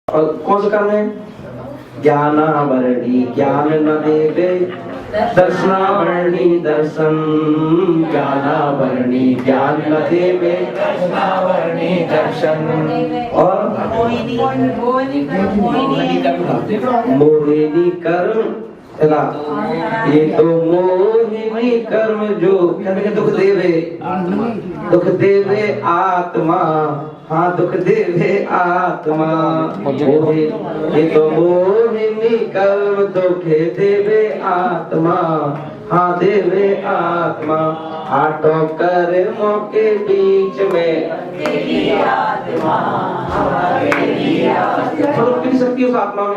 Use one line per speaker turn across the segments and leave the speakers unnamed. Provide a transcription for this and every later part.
और कौन सा कर्म है? ज्ञानावरणी ज्ञान न देवे, दर्शनावरणी दर्शन, ज्ञानावरणी ज्ञान न देवे, दर्शनावरणी दर्शन। और मोहिनी कर्म, ये तो मोहिनी कर्म जो दुख देवे आत्मा, हाँ दुख देवे आत्मा। ये तो मोहिनी कर्म दुख देवे आत्मा, हाँ देवे आत्मा। आटो कर्मों के बीच में कितनी शक्ति उस आत्मा में,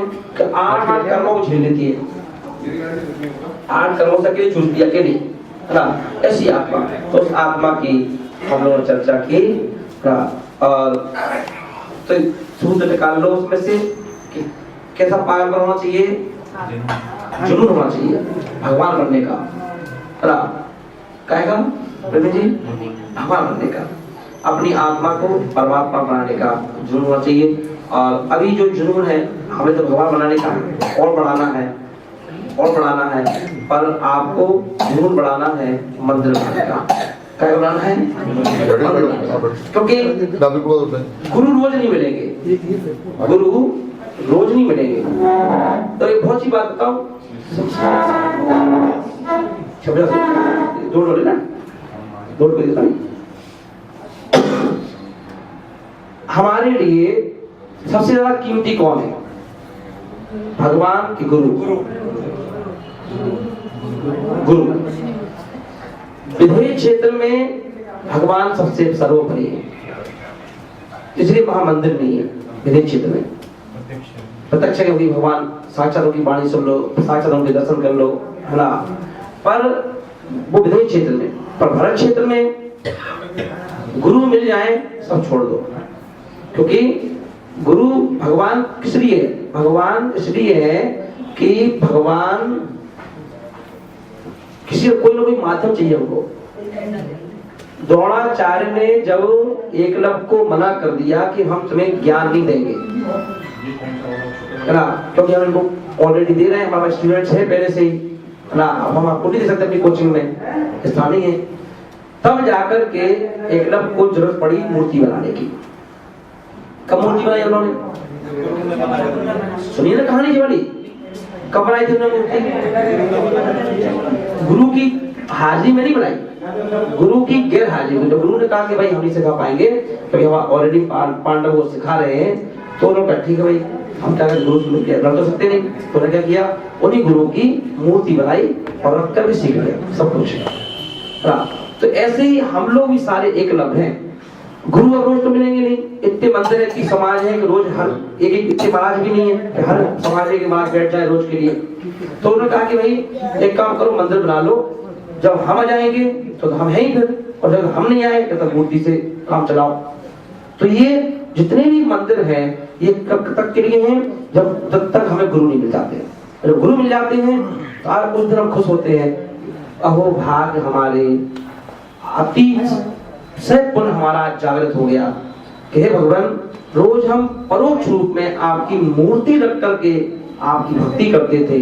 आठ कर्मों को झेल लेती है। 8 कर्मों से अकेले चूज दिया, अकेले ना, ऐसी आत्मा। तो उस आत्मा की हम लोगों ने चर्चा की ना। और तो सूत्र निकाल लो उसमें से कि कैसा पागल होना चाहिए, जुनून होना चाहिए भगवान बनने का, ना कहेगा प्रवीण जी, भगवान बनने का, अपनी आत्मा को परमात्मा बनाने का जुनून होना चाहिए। और अभी जो जुनून है हमें तो भगवान बनाने का और बढ़ाना है, पर आपको जुनून बढ़ाना है मंदिर बनाने का। क्या बनाना है? क्योंकि गुरु रोज नहीं मिलेंगे, गुरु रोज नहीं मिलेंगे। तो एक बहुत सी बात बताओ, दौड़ ना, दौड़ को देखा हमारे लिए सबसे ज्यादा कीमती कौन है? भगवान की गुरु। विधेय क्षेत्र में भगवान सबसे सर्वोपरि है, इसलिए वहां मंदिर नहीं है। विधेय क्षेत्र में प्रत्यक्ष होगी भगवान, साक्षात होगी वाणी सुन लो, साक्षात उनके दर्शन कर लो, है ना। पर वो विधेय क्षेत्र में, पर भरत क्षेत्र में गुरु मिल जाए सब छोड़ दो। क्योंकि गुरु भगवान किस लिए है? भगवान इसलिए है कि भगवान किसी कोई ना कोई माध्यम चाहिए हमको। द्रोणाचार्य ने जब एकलव्य को मना कर दिया कि हम तुम्हें ज्ञान नहीं देंगे, है ना, क्योंकि हम इनको ऑलरेडी दे रहे हैं, हमारे स्टूडेंट्स हैं पहले से ही, है ना, हम आपको नहीं दे सकते अपनी कोचिंग में, स्थानीय है। तब जाकर के एकलव्य को जरूरत पड़ी मूर्ति बनाने की। कब मूर्ति बनाई उन्होंने? सुनिए ना कहानी जी वाली। कब बनाई थी उन्होंने मूर्ति? गुरु की हाजिरी में नहीं बनाई, गुरु की गैर हाजिरी में। तो गुरु ने कहा कि भाई हम नहीं सिखा पाएंगे, क्योंकि हम ऑलरेडी पांडव को सिखा रहे हैं। तो उन्होंने कहा ठीक है भाई, हम क्या करें, गुरु से लड़ तो सकते नहीं। तो उन्होंने क्या किया, उन्हीं गुरु की मूर्ति बनाई और रख कर भी सीख लिया सब कुछ। तो ऐसे ही हम लोग भी सारे एकलव्य हैं। गुरु अब रोज तो मिलेंगे नहीं, इतने मंदिर है, इतनी समाज है कि रोज हर एक इतने महाराज भी नहीं है कि हर समाज के महाराज बैठ जाए रोज के लिए। तो उन्होंने कहा कि भाई एक काम करो, मंदिर बना लो, जब हम आ जाएंगे तो हम हैं ही फिर, और जब हम नहीं आए तो मूर्ति से काम चलाओ। तो ये जितने भी मंदिर हैं ये कब तक के लिए हैं? जब तक हमें गुरु नहीं मिल जाते। जब गुरु मिल जाते हैं तो आज कुछ दिन हम खुश होते हैं, अहो भाग्य हमारे, अतीत से पुनः हमारा जागृत हो गया कि हे भगवान, रोज हम परोक्ष रूप में आपकी मूर्ति रख करके आपकी भक्ति करते थे,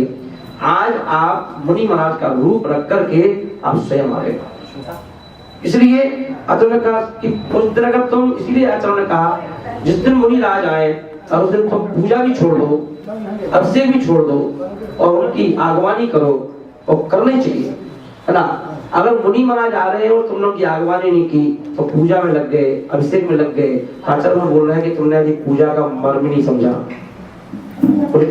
आज आप मुनि महाराज का रूप रख करके आप स्वयं आ गए। इसलिए अतुल ने कहा कि उस दिन अगर तुम, इसलिए अतुल ने कहा जिस दिन मुनि राज आए और उस दिन तुम पूजा भी छोड़ दो, अभिषेक भी छोड़ दो और उनकी आगवानी करो, और करनी चाहिए, है ना। अगर मुनि महाराज आ रहे हो तुम लोग की आगवानी नहीं की तो पूजा में लग गए, अभिषेक में लग गए। आचार्य में बोल रहे हैं कि तुमने अभी पूजा का मर्म नहीं समझा।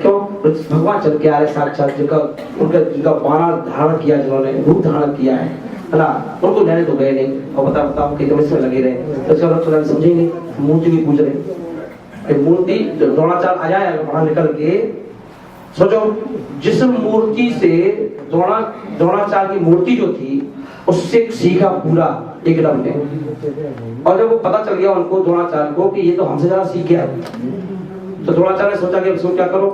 क्यों? भगवान चल के आ रहे साक्षात, जिनका बाणा धारण किया, जिन्होंने रूप धारण किया है ना, उनको लेने तो गए नहीं और बताओ कि तुम इसमें लगे रहे। तो इसका मतलब समझे नहीं, मूर्ति भी पूज रहे। मूर्ति द्रोणाचार्य आ जाए वहां निकल के, सोचो जिस मूर्ति से द्रोणाचार्य की मूर्ति जो थी उससे सीखा पूरा एकलव्य ने। और जब वो पता चल गया उनको, द्रोणाचार्य को, कि ये तो हमसे ज्यादा सीख गया, तो द्रोणाचार्य ने सोचा कि अब क्या करो,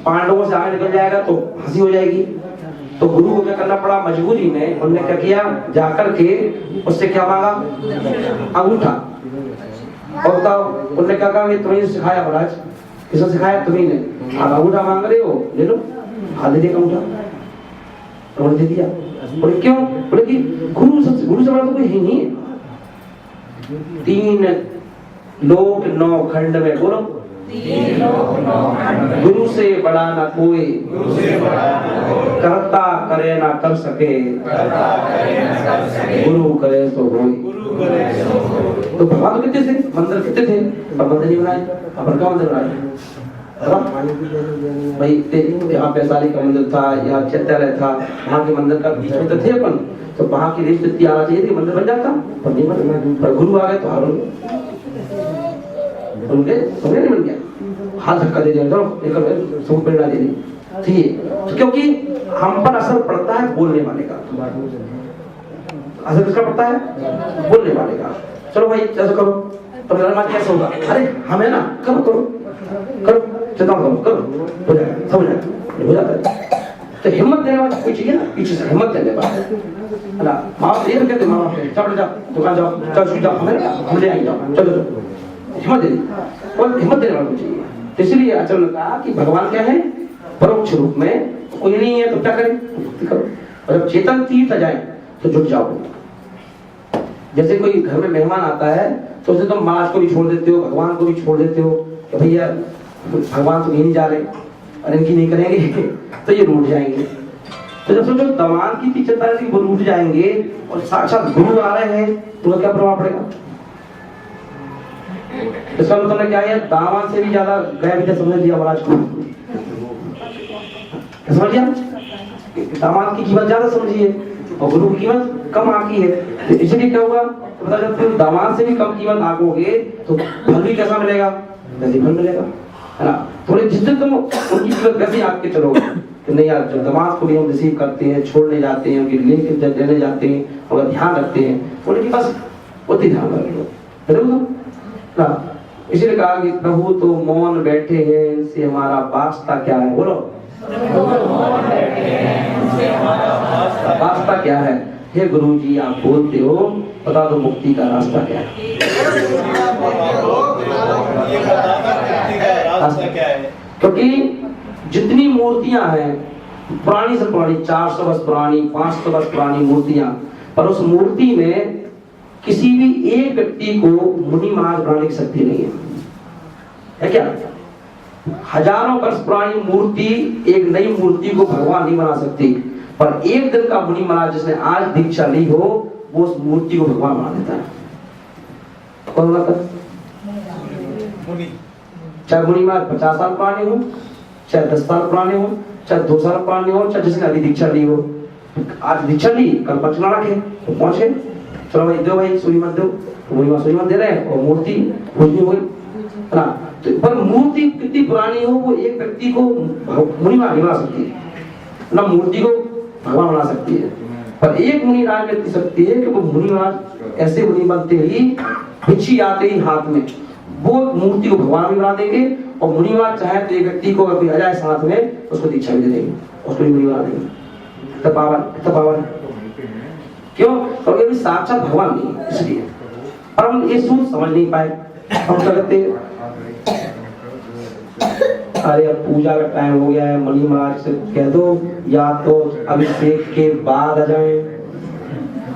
पांडवों से आगे निकल जाएगा तो हंसी हो जाएगी। तो गुरु को क्या करना पड़ा, मजबूरी में उन्होंने क्या किया, जाकर के उससे क्या मांगा, अंगूठा। और बताओ उन्होंने क्या कहा, तुम्हें सिखाया महाराज, किसने सिखाया? तुम्ही ने। आप अंगूठा मांग रहे हो, ले लो, हाथ दे दिया अंगूठा, उन्होंने दे दिया। बोले क्यों? बोले कि गुरु से बड़ा तो कोई है नहीं है। 3 लोक 9 खंड में, बोलो, गुरु से बड़ा ना कोई, करता करे ना कर सके, गुरु करे तो होई। तो भगवान कितने थे? मंदिर कितने थे? पर मंदिर नहीं बनाए। अपन का मंदिर बनाए भाई, यहाँ वैशाली का मंदिर था, यहाँ चैत्यालय था, वहाँ के मंदिर का बीच में तो थे अपन, तो वहाँ की रेस इतनी आना चाहिए थी, मंदिर बन जाता, पर नहीं बना। पर गुरु आ गए तो हार उनके समझ नहीं बन गया, हाथ धक्का दे दिया, चलो एक सूट प्रेरणा दे दी, ठीक है। तो क्योंकि हम पर असर पड़ता है बोलने वाले का, असर किसका पड़ता है? बोलने वाले का। चलो भाई ऐसा करो, तो मेरा बात कैसे होगा? अरे हमें ना करो करो करो, चिंता करो करो, हो जाएगा, समझ जाएगा, हो जाता है। तो हिम्मत देने वाला कोई चाहिए ना, पीछे से हिम्मत देने वाला है ना। माँ ये तो कहते, माँ बाप चलो जाओ दुकान जाओ, चलो जाओ, हम ले आएंगे, जाओ चलो चलो, हिम्मत दे दी। और हिम्मत देने वाला कोई चाहिए। तो इसलिए आचार्य ने कहा कि भगवान क्या है? परोक्ष रूप में, कोई नहीं है तो क्या करें? करो। और जब चेतन तीर्थ जाए तो जुट जाओ। जैसे कोई घर में मेहमान आता है तो उसे तुम महाराज को भी छोड़ देते हो, भगवान को भी छोड़ देते हो कि भैया भगवान तो नहीं जा रहे और इनकी नहीं करेंगे तो ये रूठ जाएंगे। तो जब सोचो दमान की तीक्षणता है वो रूठ जाएंगे और साक्षात गुरु आ रहे हैं तो क्या प्रभाव पड़ेगा? इसका मतलब क्या है? दामान से भी ज्यादा गया विद्या समझ लिया महाराज को, समझ लिया? दामान की कीमत ज्यादा समझिए और गुरु की कीमत कम आकी है। तो इसलिए क्या हुआ? तो पता जब तुम दामान से भी कम कीमत आकोगे तो फल भी कैसा मिलेगा? वैसे फल मिलेगा, है ना। थोड़े जिस दिन तुम उनकी कीमत कैसे आग के चलोगे कि नहीं यार, जब दामाद को भी हम रिसीव करते हैं, छोड़ने जाते हैं, उनकी लेके जब लेने जाते हैं और ध्यान रखते हैं, उनकी बस उतनी ध्यान रखो ना। इसलिए कहा कि प्रभु तो मौन बैठे हैं, इनसे हमारा वास्ता क्या है? बोलो, वास्ता क्या है? हे गुरु जी आप बोलते हो, बता दो मुक्ति का रास्ता क्या है? क्योंकि जितनी मूर्तियां हैं पुरानी से पुरानी, 400 वर्ष पुरानी, 500 वर्ष पुरानी मूर्तियां, पर उस मूर्ति में किसी भी एक व्यक्ति को मुनि महाराज बनाने की शक्ति नहीं है क्या? हजारों वर्ष पुरानी मूर्ति एक नई मूर्ति को भगवान नहीं बना सकती, पर एक दिन का मुनि महाराज जिसने आज दीक्षा ली हो वो उस मूर्ति को भगवान बना देता है। कौन बनाता है? चाहे मुनि महाराज 50 साल पुराने हो, चाहे 10 साल पुराने हो, चाहे 2 साल पुराने हो, चाहे जिसने अभी दीक्षा ली हो। आज दीक्षा ली, कल पंचना रखे तो पहुंचे, चलो भाई दो, भाई सूर्य मत दो, मुनि सूर्य मत दे रहे हैं और मूर्ति पूजनी हो गई, है ना। तो पर मूर्ति कितनी पुरानी हो वो एक व्यक्ति को मुनि महाराज बना सकती है ना, मूर्ति को भगवान बना सकती है। पर एक मुनि राज में इतनी शक्ति है कि वो मुनि महाराज ऐसे मुनि बनते ही, बिच्छी आते ही हाथ में, वो मूर्ति को भगवान भी बना देंगे और मुनि महाराज चाहे तो एक व्यक्ति को अभी आ जाए साथ में उसको दीक्षा भी दे देंगे, उसको भी मुनि बना देंगे। पावन क्यों? क्योंकि अभी साक्षात भगवान नहीं, इसलिए। पर हम ये सूत्र समझ नहीं पाए। हम क्या करते हैं, अरे अब पूजा का टाइम हो गया है, मुनि महाराज से कह दो या तो अभिषेक के बाद आ जाएं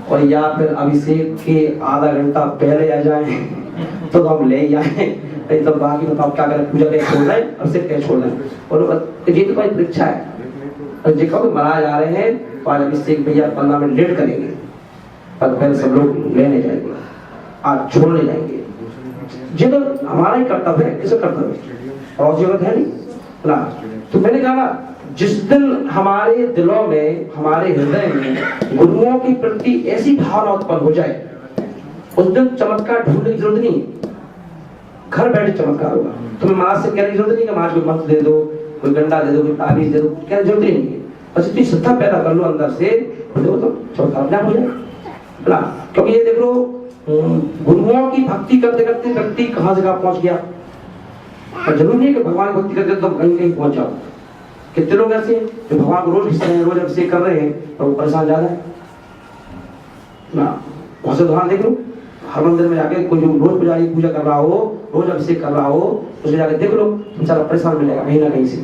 और या फिर अभिषेक के आधा घंटा पहले आ जाएं तो हम ले जाएं, नहीं तो बाकी बताओ क्या करें, पूजा के छोड़ दें, अभिषेक के छोड़ दें। और ये तो कोई परीक्षा है, और देखो कि महाराज आ रहे हैं तो आज अभिषेक भैया 15 मिनट लेट करेंगे, पर फिर सब लोग लेने जाएंगे, आज छोड़ने जाएंगे। ये तो हमारा ही कर्तव्य है, किसका कर्तव्य है? और जरूरत है नहीं ना। तो मैंने कहा ना, जिस दिन हमारे दिलों में, हमारे हृदय में गुरुओं के प्रति ऐसी भावना उत्पन्न हो जाए, उस दिन चमत्कार ढूंढने की जरूरत नहीं, घर बैठे चमत्कार होगा। तुम्हें महाराज से कहने की जरूरत नहीं कि महाराज कोई मंत्र दे दो, कोई गंडा दे दो, कोई ताबीज दे दो, क्या जरूरत ही नहीं है। बस इतनी श्रद्धा पैदा कर लो अंदर से, देखो तो चमत्कार अपने आप हो जाए ना। क्योंकि ये देख लो, गुरुओं की भक्ति करते करते व्यक्ति कहां से कहां पहुंच गया। और जरूरी नहीं कि भगवान भक्ति करते तो कहीं कहीं पहुंच जाओ। कितने लोग ऐसे हैं जो भगवान को रोज घिस रहे हैं, रोज अभिषेक कर रहे हैं, और वो परेशान ज्यादा है ना। बहुत से उदाहरण देख लो, हर मंदिर में जाके कोई जो रोज पुजारी पूजा कर रहा हो रोज अभिषेक कर रहा हो, उसके जाके देख लो, इंशाल्लाह परेशान मिलेगा कहीं ना कहीं से,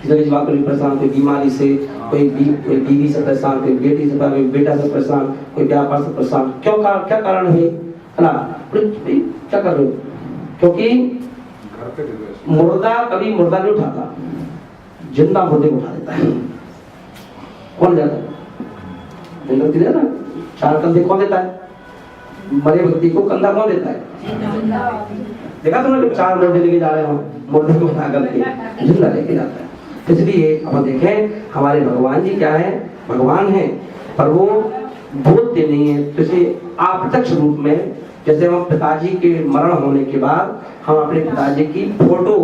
किसी न किसी बात को लेकर परेशान, कोई बीमारी से, कोई बीवी से परेशान, कोई बेटी से, कोई बेटा से परेशान, कोई व्यापार से परेशान। क्या कारण है ना? क्या कर रहे हो? क्योंकि मुर्दा कभी मुर्दा नहीं उठाता, जिंदा मुर्दे को उठा देता है। कौन जाता है? गलती देता है। 4 कंधे कौन देता है? मरे व्यक्ति को कंधा कौन देता है? देखा तुमने? 4 मुर्दे लेके जा रहे हो, मुर्दे को उठा करके जिंदा लेके जाता है। इसलिए अब देखें हमारे भगवान जी क्या है? भगवान है, पर वो बोलते नहीं है। तो इसे अप्रत्यक्ष रूप में, जैसे हम पिताजी के मरण होने के बाद हम अपने पिताजी की फोटो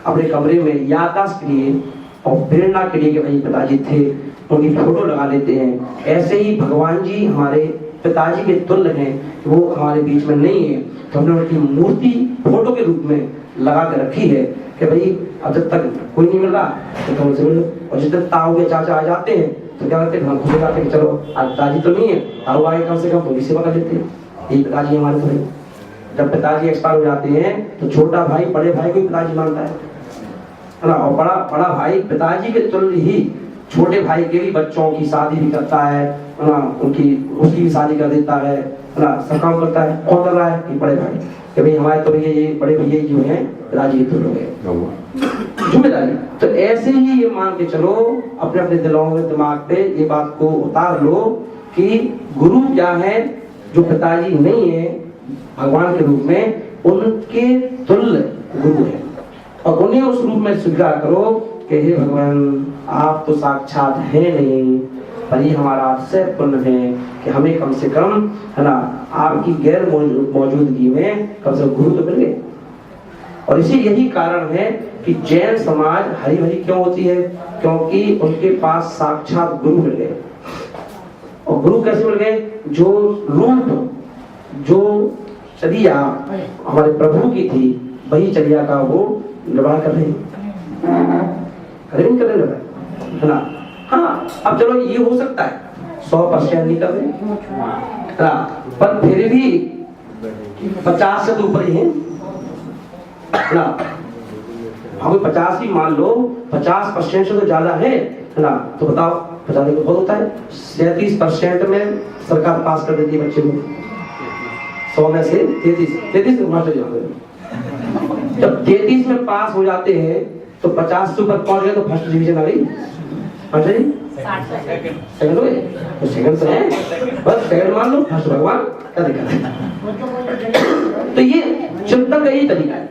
अपने कमरे में याददाश्त के लिए और प्रेरणा के लिए कि भाई पिताजी थे, उनकी फोटो लगा लेते हैं। ऐसे ही भगवान जी हमारे पिताजी के तुल्य हैं, वो हमारे बीच में नहीं है, तो हमने उनकी मूर्ति फोटो के रूप में लगा के रखी है कि भाई अब जब तक कोई नहीं मिल रहा तो उनसे मिलो। और जिस दिन ताऊ के चाचा आ जाते हैं तो क्या करते हैं? हम खुद जाते हैं कि चलो आज पिताजी तो नहीं है, ताऊ आगे कम से कम थोड़ी सेवा कर लेते हैं। यही पिताजी हमारे थोड़े। जब पिताजी एक्सपायर हो जाते हैं तो छोटा भाई बड़े भाई को पिताजी मानता है ना, और बड़ा भाई पिताजी के तुल्य ही छोटे भाई के भी बच्चों की शादी भी करता है ना, उसकी भी शादी कर देता है ना, सब काम करता है। कौन कर रहा है? ये बड़े भाई, कि भाई हमारे तो भैया ये बड़े भैया जो हैं पिताजी के तुल्य हो गए, जिम्मेदारी। तो ऐसे ही ये मान के चलो, अपने अपने दिलों में दिमाग पे ये बात को उतार लो कि गुरु क्या है? जो पिताजी नहीं है भगवान के रूप में, उनके तुल्य गुरु है। और उन्हें उस रूप में स्वीकार करो कि हे भगवान, आप तो साक्षात है नहीं, पर ये हमारा आपसे पुण्य है कि हमें कम से कम है ना आपकी गैर मौजूदगी में कम से कम गुरु तो मिल गए। और इसी यही कारण है कि जैन समाज हरी भरी क्यों होती है? क्योंकि उनके पास साक्षात गुरु मिल गए। और गुरु कैसे मिल गए? जो रूप, जो चर्या हमारे प्रभु की थी, वही चर्या का वो निर्वाह कर रहे है ना। हाँ, अब चलो ये हो सकता है 100% नहीं कर रहे ना, पर फिर भी 50 से तो ऊपर ही है ना। हम 50 ही मान लो, 50% से तो ज्यादा है ना। तो बताओ 50 को बहुत होता है। 37% में सरकार पास कर देती है बच्चे को, 100 में से 33 मास्टर जब 33 में पास हो जाते हैं तो 50 से ऊपर पहुंच गए तो फर्स्ट डिवीजन आ गई। अच्छा जी, सेकंड हो गए तो सेकंड तो है, बस सेकंड मान लो, फर्स्ट भगवान, क्या दिक्कत है? तो ये चिंतन का यही तरीका है।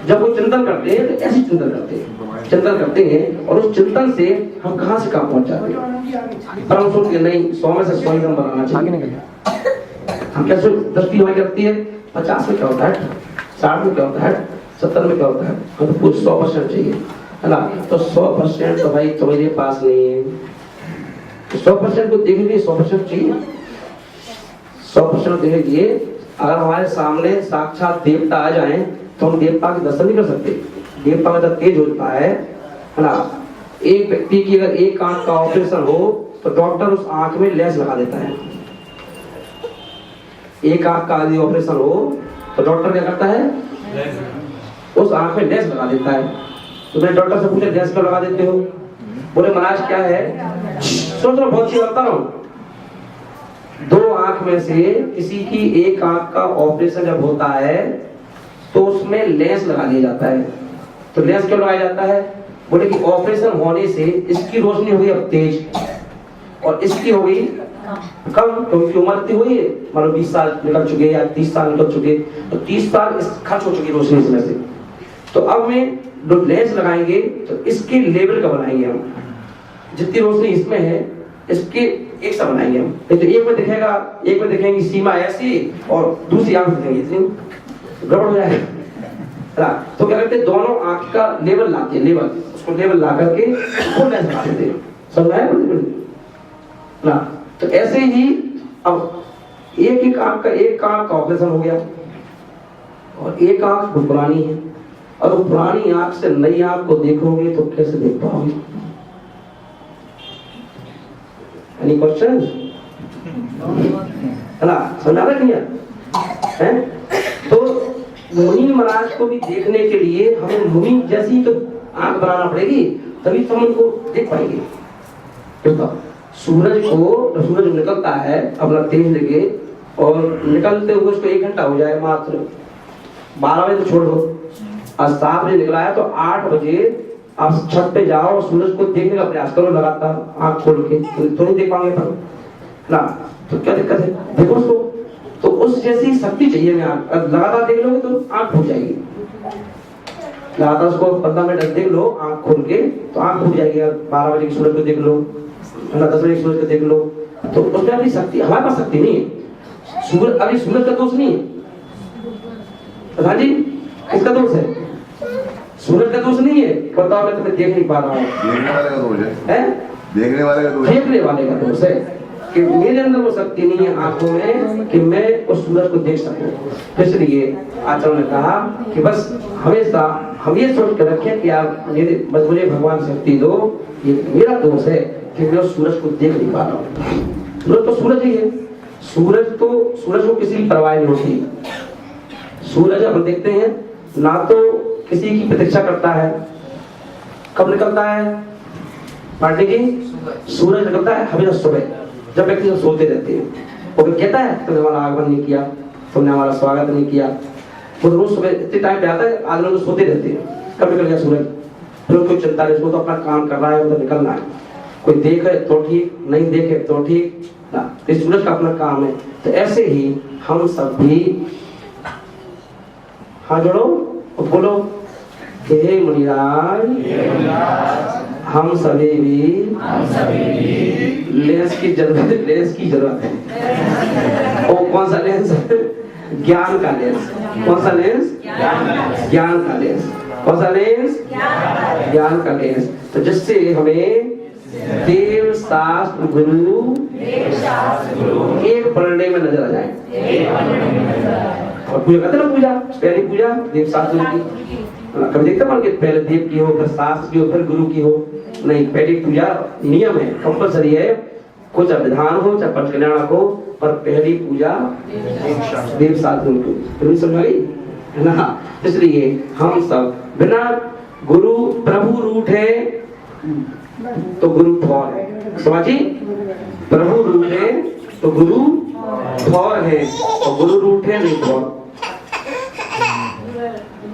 जब वो चिंतन करते हैं तो ऐसे चिंतन करते हैं और उस चिंतन से हम कहां से कहां पहुंच जाते हैं। पर हम सोचते नहीं 100 में से 100 ही नंबर आना चाहिए। हम कैसे दृष्टि हमारी करती है? 50 में क्या होता है, 60 में क्या होता है, 70 में क्या होता है, तो कुछ 100% चाहिए है ना। तो 100% तो भाई तुम्हारे पास नहीं है। 100% को देखिए, 100% चाहिए, 100% देखिए। अगर हमारे सामने साक्षात देवता आ जाए तो हम देवता के दर्शन नहीं कर सकते। देवता में जब तेज होता है ना। एक व्यक्ति की अगर एक आंख का ऑपरेशन हो तो डॉक्टर उस आंख में लेंस लगा देता है। एक आंख का आदि ऑपरेशन हो तो डॉक्टर क्या करता है? उस आंख में लेंस लगा देता है। तो मैंने डॉक्टर से पूछा लेंस क्यों लगा देते हो? बोले महाराज क्या है, सोच लो, बहुत सी बता रहा हूं। 2 आंख में से किसी की एक आंख का ऑपरेशन जब होता है तो उसमें लेंस लगा दिया जाता है। तो लेंस क्यों लगाया जाता है? बोले कि ऑपरेशन होने से इसकी रोशनी हुई अब तेज और इसकी हो गई कम, क्योंकि उम्र इतनी हुई है, मान लो 20 साल निकल चुके या 30 साल निकल चुके, तो 30 साल खर्च हो चुकी रोशनी इसमें से। तो अब में जो लेंस लगाएंगे तो इसके लेवल का बनाएंगे हम, जितनी रोशनी इसमें है इसके एक सा बनाएंगे हम। तो एक में दिखेगा, एक में दिखेंगी सीमा ऐसी और दूसरी आंख दिखेगी इतनी, गड़बड़ हो जाएगा। तो क्या करते हैं, दोनों आंख का लेवल लाते हैं, लेवल उसको लेवल ला करके वो लेंस लगा देते हैं। समझाया ना? तो ऐसे ही अब एक आंख का ऑपरेशन हो गया और एक आंख पुरानी है, और वो पुरानी आंख से नई आंख को देखोगे तो कैसे देख पाओगे? एनी क्वेश्चन है ना? समझा रहे हैं? तो मुनि महाराज को भी देखने के लिए हमें मुनि जैसी तो आंख बनाना पड़ेगी, तभी तो हम उनको देख पाएंगे। तो सूरज को, सूरज निकलता है अपना तेज लेके, और निकलते हुए उसको 1 घंटा हो जाए मात्र, 12 बजे तो छोड़ दो, आज 7 बजे निकला है तो 8 बजे आप छत पे जाओ, सूरज को देखने का प्रयास करो लगातार आंख खोल के, तो नहीं देख पाओगे पर ना, तो क्या दिक्कत है, देखो उसको। तो उस जैसी शक्ति चाहिए मैं, लगातार देख लोगे तो आंख खुल जाएगी, लगातार उसको 15 मिनट देख लो आंख खोल के तो आंख खुल जाएगी। 12 बजे की सूरज को देख लो, 10 बजे की सूरज को देख लो, तो उसमें अपनी शक्ति, हमारे पास शक्ति नहीं है। सूरज, अभी सूरज का दोष नहीं है। हाँ जी, किसका दोष है? सूरज का दोष नहीं है, बताओ मैं तुम्हें देख नहीं पा रहा हूँ,
देखने वाले का दोष है, देखने वाले का दोष,
देखने वाले का दोष है कि मेरे अंदर वो शक्ति नहीं है आंखों में कि मैं उस सूरज को देख सकूं। इसलिए आचार्य ने कहा कि बस हमेशा हम ये सोच कर रखें कि आप बस मुझे भगवान शक्ति दो, ये मेरा दोष है कि मैं उस सूरज को देख नहीं पा रहा हूँ। सूरज तो सूरज ही है, सूरज को किसी की परवाह नहीं होती। सूरज अपन देखते हैं ना तो किसी की प्रतीक्षा करता है, कब निकलता है पार्टी की? सूरज निकलता है हमेशा सुबह, जब व्यक्ति सब सोते रहते हैं। वो कहता है तुमने हमारा आगमन नहीं किया, तुमने हमारा स्वागत नहीं किया। वो रोज सुबह इतने टाइम पे आता है, आदमी लोग सोते रहते हैं, कब निकल गया सूरज, फिर कोई चिंता नहीं, उसको तो अपना काम कर रहा है, उधर निकलना है। कोई देखे तो ठीक, नहीं देखे तो ठीक ना, तो सूरज का अपना काम है। तो ऐसे ही हम सब भी हाथ जोड़ो और बोलो कि हे मुनिराज, हम सभी भी लेंस की जरूरत है। और कौन सा लेंस? ज्ञान का लेंस। कौन सा लेंस? ज्ञान का लेंस। कौन सा लेंस? ज्ञान का लेंस। तो जिससे हमें देव शास्त्र गुरु एक पढ़ने में नजर आ जाए। और पूजा करते ना, पूजा पहली पूजा देव शास्त्र की, कभी देखते हैं कि पहले देव की हो, फिर शास्त्र की हो, फिर गुरु की हो। नहीं, पहली पूजा नियम है, कंपलसरी है, कुछ विधान हो चाहे पंचकल्याणक हो, पर पहली पूजा देव शास्त्र की। तुम्हें समझ आई है ना? इसलिए हम सब बिना गुरु, प्रभु रूठ है तो गुरु ठौर है। समझी? प्रभु रूठ है तो गुरु ठौर है, और गुरु रूठ है नहीं ठौर,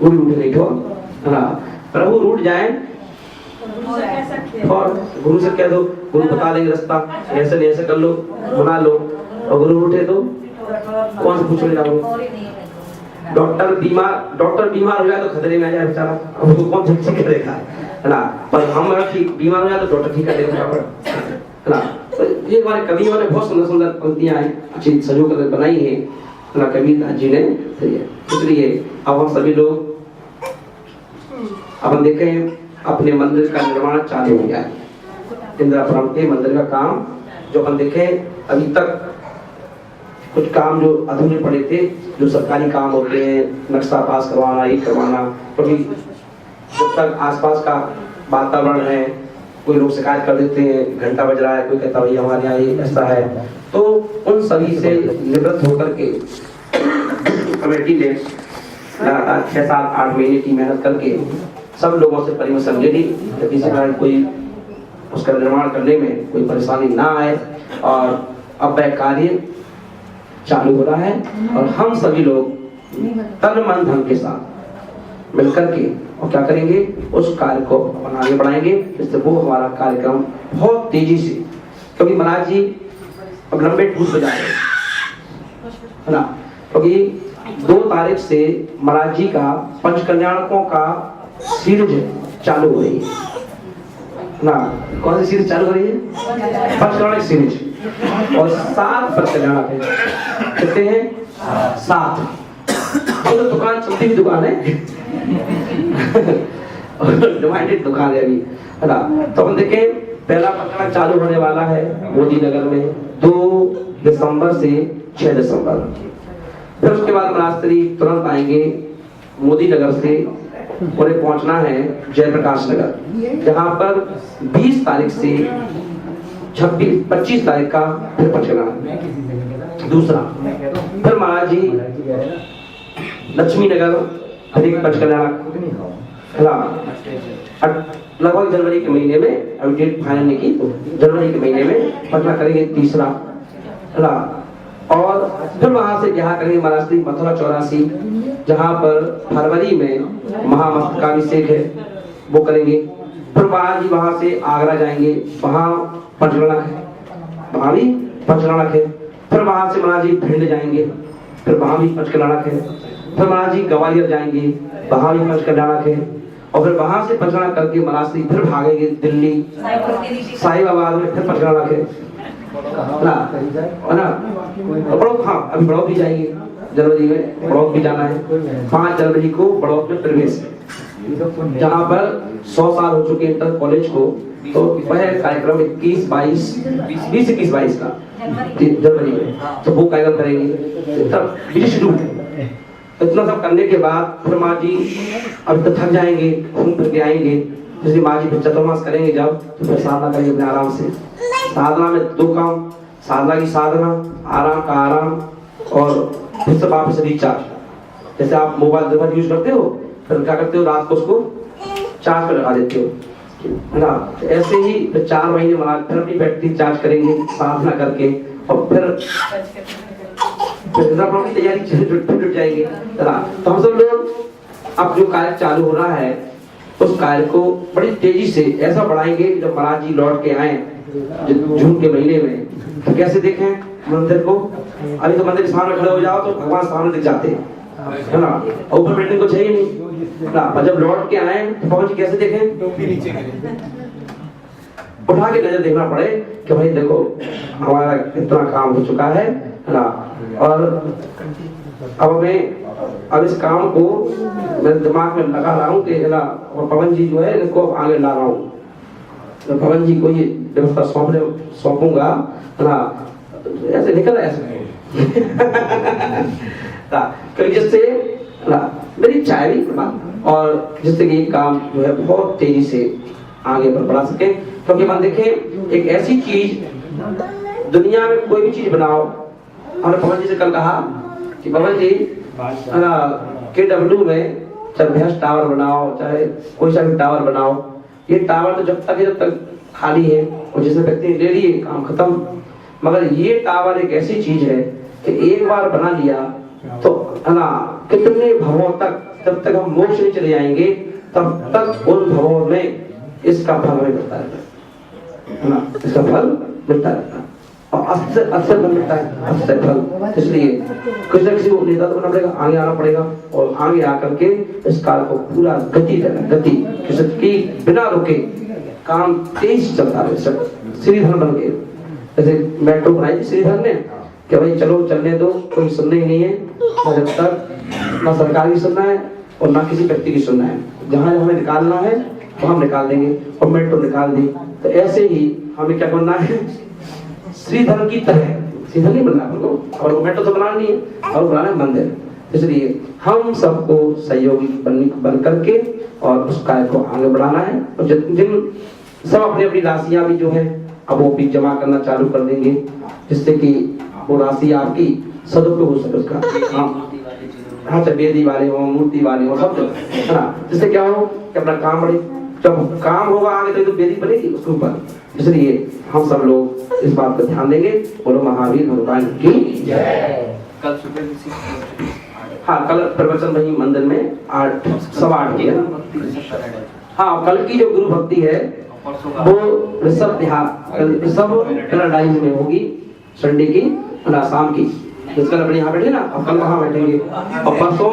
गुरु रूठ नहीं ठौर है ना। प्रभु रूठ जाए और गुरु से कह दो, गुरु बता देंगे रास्ता, ऐसे नहीं ऐसे कर लो, बना लो। और गुरु उठे तो कौन से पूछेगा? डॉक्टर बीमार हो जाए तो खतरे में आ जाए बेचारा, अब उसको कौन ठीक करेगा है ना। पर हम ठीक बीमार हो जाए तो डॉक्टर ठीक कर देगा है ना। तो ये हमारे कवियों ने बहुत सुंदर सुंदर पंक्तियां हैं, अच्छी सजो कर बनाई है ना कबीरदास जी ने। इसलिए अब हम सभी लोग अपन देखें अपने मंदिर का निर्माण चालू हो गया है। इंदिरापुरम के मंदिर का काम जो अपन देखे, अभी तक कुछ काम जो अधूरे पड़े थे, जो सरकारी काम होते हैं, नक्शा पास करवाना, ये करवाना, क्योंकि जब तक आसपास का वातावरण है, कोई लोग शिकायत कर देते हैं घंटा बज रहा है, कोई कहता है हमारे यहाँ ये ऐसा है, तो उन सभी से निवृत्त होकर के कमेटी ने लगातार 6-7-8 महीने की मेहनत करके सब लोगों से परमिशन ले ली, किसी कारण कोई उसका निर्माण करने में कोई परेशानी ना आए। और अब वह कार्य चालू हो रहा है, और हम सभी लोग तन मन धन के साथ मिलकर के और क्या करेंगे, उस कार्य को आगे बढ़ाएंगे, जिससे वो हमारा कार्यक्रम बहुत तेजी से, क्योंकि महाराज जी अब लंबे टूर पे जा रहे है ना, क्योंकि 2 तारीख से महाराज जी का पंचकल्याणकों का सीरीज चालू हो रही है ना। कौन सी सीरीज चालू हो रही है? पंचकल्याणक सीरीज, और 7 पंचकल्याणक है। कितने हैं? 7। तो दुकान चलती हुई दुकान है डिवाइडेड दुकान है अभी है ना। तो हम देखें पहला पंचकल्याणक चालू होने वाला है मोदी नगर में 2 दिसंबर से 6 दिसंबर। फिर उसके बाद महाराज तुरंत आएंगे मोदी नगर से, उन्हें पहुंचना है जयप्रकाश नगर, जहां पर 20 तारीख से 25 तारीख का फिर पंचकल्याणक दूसरा। फिर महाराज जी लक्ष्मी नगर फिर एक पंचकल्याण लगभग जनवरी के महीने में, अभी डेट फाइनल नहीं की, तो जनवरी के महीने में पटना करेंगे तीसरा, और फिर वहां से यहाँ करेंगे महाराष्ट्र मथुरा 84, जहाँ पर फरवरी में महामस्तकाभिषेक है वो करेंगे। फिर वहां से आगरा जाएंगे, वहाँ पंचकल्याण है, वहाँ भी पंचकल्याण है। फिर वहां से महाराज जी भिंड जाएंगे, फिर वहां भी पंचकल्याण है। फिर महाराज जी ग्वालियर जाएंगे, वहां भी पंचकल्याण है। और फिर वहां से पंचकल्याण करके महाराज जी फिर भागेंगे दिल्ली साहिबाबाद में, फिर पंचकल्याण है ना। बड़ौत, हाँ अभी बड़ौत भी जाएंगे जनवरी में, बड़ौत भी जाना है। 5 जनवरी को बड़ौत में प्रवेश है, जहाँ पर 100 साल हो चुके इंटर कॉलेज को, तो वह कार्यक्रम 20-21-22 का जनवरी में, तो वो कार्यक्रम करेंगे। तब विशेष रूप इतना सब करने के बाद फिर माँ जी अभी तो थक जाएंगे, घूम फिर के आएंगे, जैसे माँ जी फिर चतुर्मास करेंगे जब, तो फिर साधना करेंगे अपने आराम से। साधना में 2 काम, साधना की साधना, आराम का आराम, और फिर से वापस रिचार्ज। जैसे आप मोबाइल दिन भर यूज करते हो, फिर क्या करते हो, रात को उसको चार्ज पर लगा देते हो, है ना। तो ऐसे ही 4 महीने महाराज फिर अपनी बैटरी चार्ज करेंगे साधना करके, और फिर तैयारी जुट जाएंगे। तो हम सब लोग अब जो कार्य चालू हो रहा है उस कार्य को बड़ी तेजी से ऐसा बढ़ाएंगे, जब महाराज जी लौट के आए जून के महीने में, तो कैसे देखें मंदिर को। अभी तो मंदिर के सामने खड़े हो जाओ तो भगवान सामने दिख जाते हैं, है ना, ऊपर बिल्डिंग को चाहिए नहीं ना। पर जब लौट के आए तो पवन जी कैसे देखें, उठा के नजर देखना पड़े कि भाई देखो हमारा कितना काम हो चुका है ना। और अब मैं इस काम को मेरे दिमाग में लगा रहा हूँ कि है ना, और पवन जी जो है इनको आगे ला रहा हूँ, तो पवन जी को ये व्यवस्था सौंपूंगा, है ना। ऐसे निकल ऐसे क्योंकि जिससे मेरी चाय भी, और जिससे कि ये काम जो है बहुत तेजी से आगे बढ़ा सके। क्योंकि हम देखें एक ऐसी चीज, दुनिया में कोई भी चीज बनाओ, हमने पवन जी से कल कहा कि पवन जी KW में चाहे भैंस टावर बनाओ, चाहे कोई सा भी टावर बनाओ, ये टावर तो जब तक खाली है और जिसने व्यक्ति ले लिए काम खत्म। मगर ये टावर एक ऐसी चीज है कि एक बार बना लिया तो है ना, कितने भवों तक, जब तक हम मोक्ष नहीं चले जाएंगे तब तक उन भवों में इसका फल हमें मिलता रहता है ना, इसका फल मिलता रहता है, और अक्सर फल मिलता है, अक्सर फल। इसलिए किसी न किसी को नेता तो बनना पड़ेगा, आगे आना पड़ेगा, और आगे आकर के इस कार्य को पूरा गति किसी बिना रुके काम तेज चलता रहे। श्रीधर बन के जैसे मेट्रो बनाई श्रीधर ने, कि भाई चलो चलने दो, कोई सुनना ही नहीं है, जब तक ना सरकार की सुनना है और ना किसी व्यक्ति की सुनना है। जहाँ हमें निकालना है तो हम निकाल देंगे, और मेट्रो निकाल दी। तो ऐसे ही हमें क्या बनना है, श्रीधर की तरह। श्रीधर नहीं बनना हमको, और वो मेट्रो तो बनाना नहीं है, और बनाना है मंदिर। इसलिए हम सबको सहयोगी बन करके और उस कार्य को आगे बढ़ाना है। और जिन सब अपनी अपनी राशियां भी जो है अब वो भी जमा करना चालू कर देंगे, जिससे कि वो राशि आपकी सदुपयोग हो सके उसका। हाँ, बेदी वाले हो, मूर्ति वाले हो, सब है ना, जिससे क्या हो कि अपना काम बढ़े। जब काम होगा आगे तो बेदी बनेगी उसके ऊपर। इसलिए हम सब लोग इस बात पर ध्यान देंगे। बोलो महावीर भगवान की जय।
कल सुबह
हाँ, कल प्रवचन वही मंदिर में 8:15 की है। हाँ, कल की जो गुरु भक्ति है वो ऋषभ पैराडाइज में होगी, संडे की शाम की। कल अपने यहाँ बैठे ना, अब कल वहाँ बैठेंगे, और परसों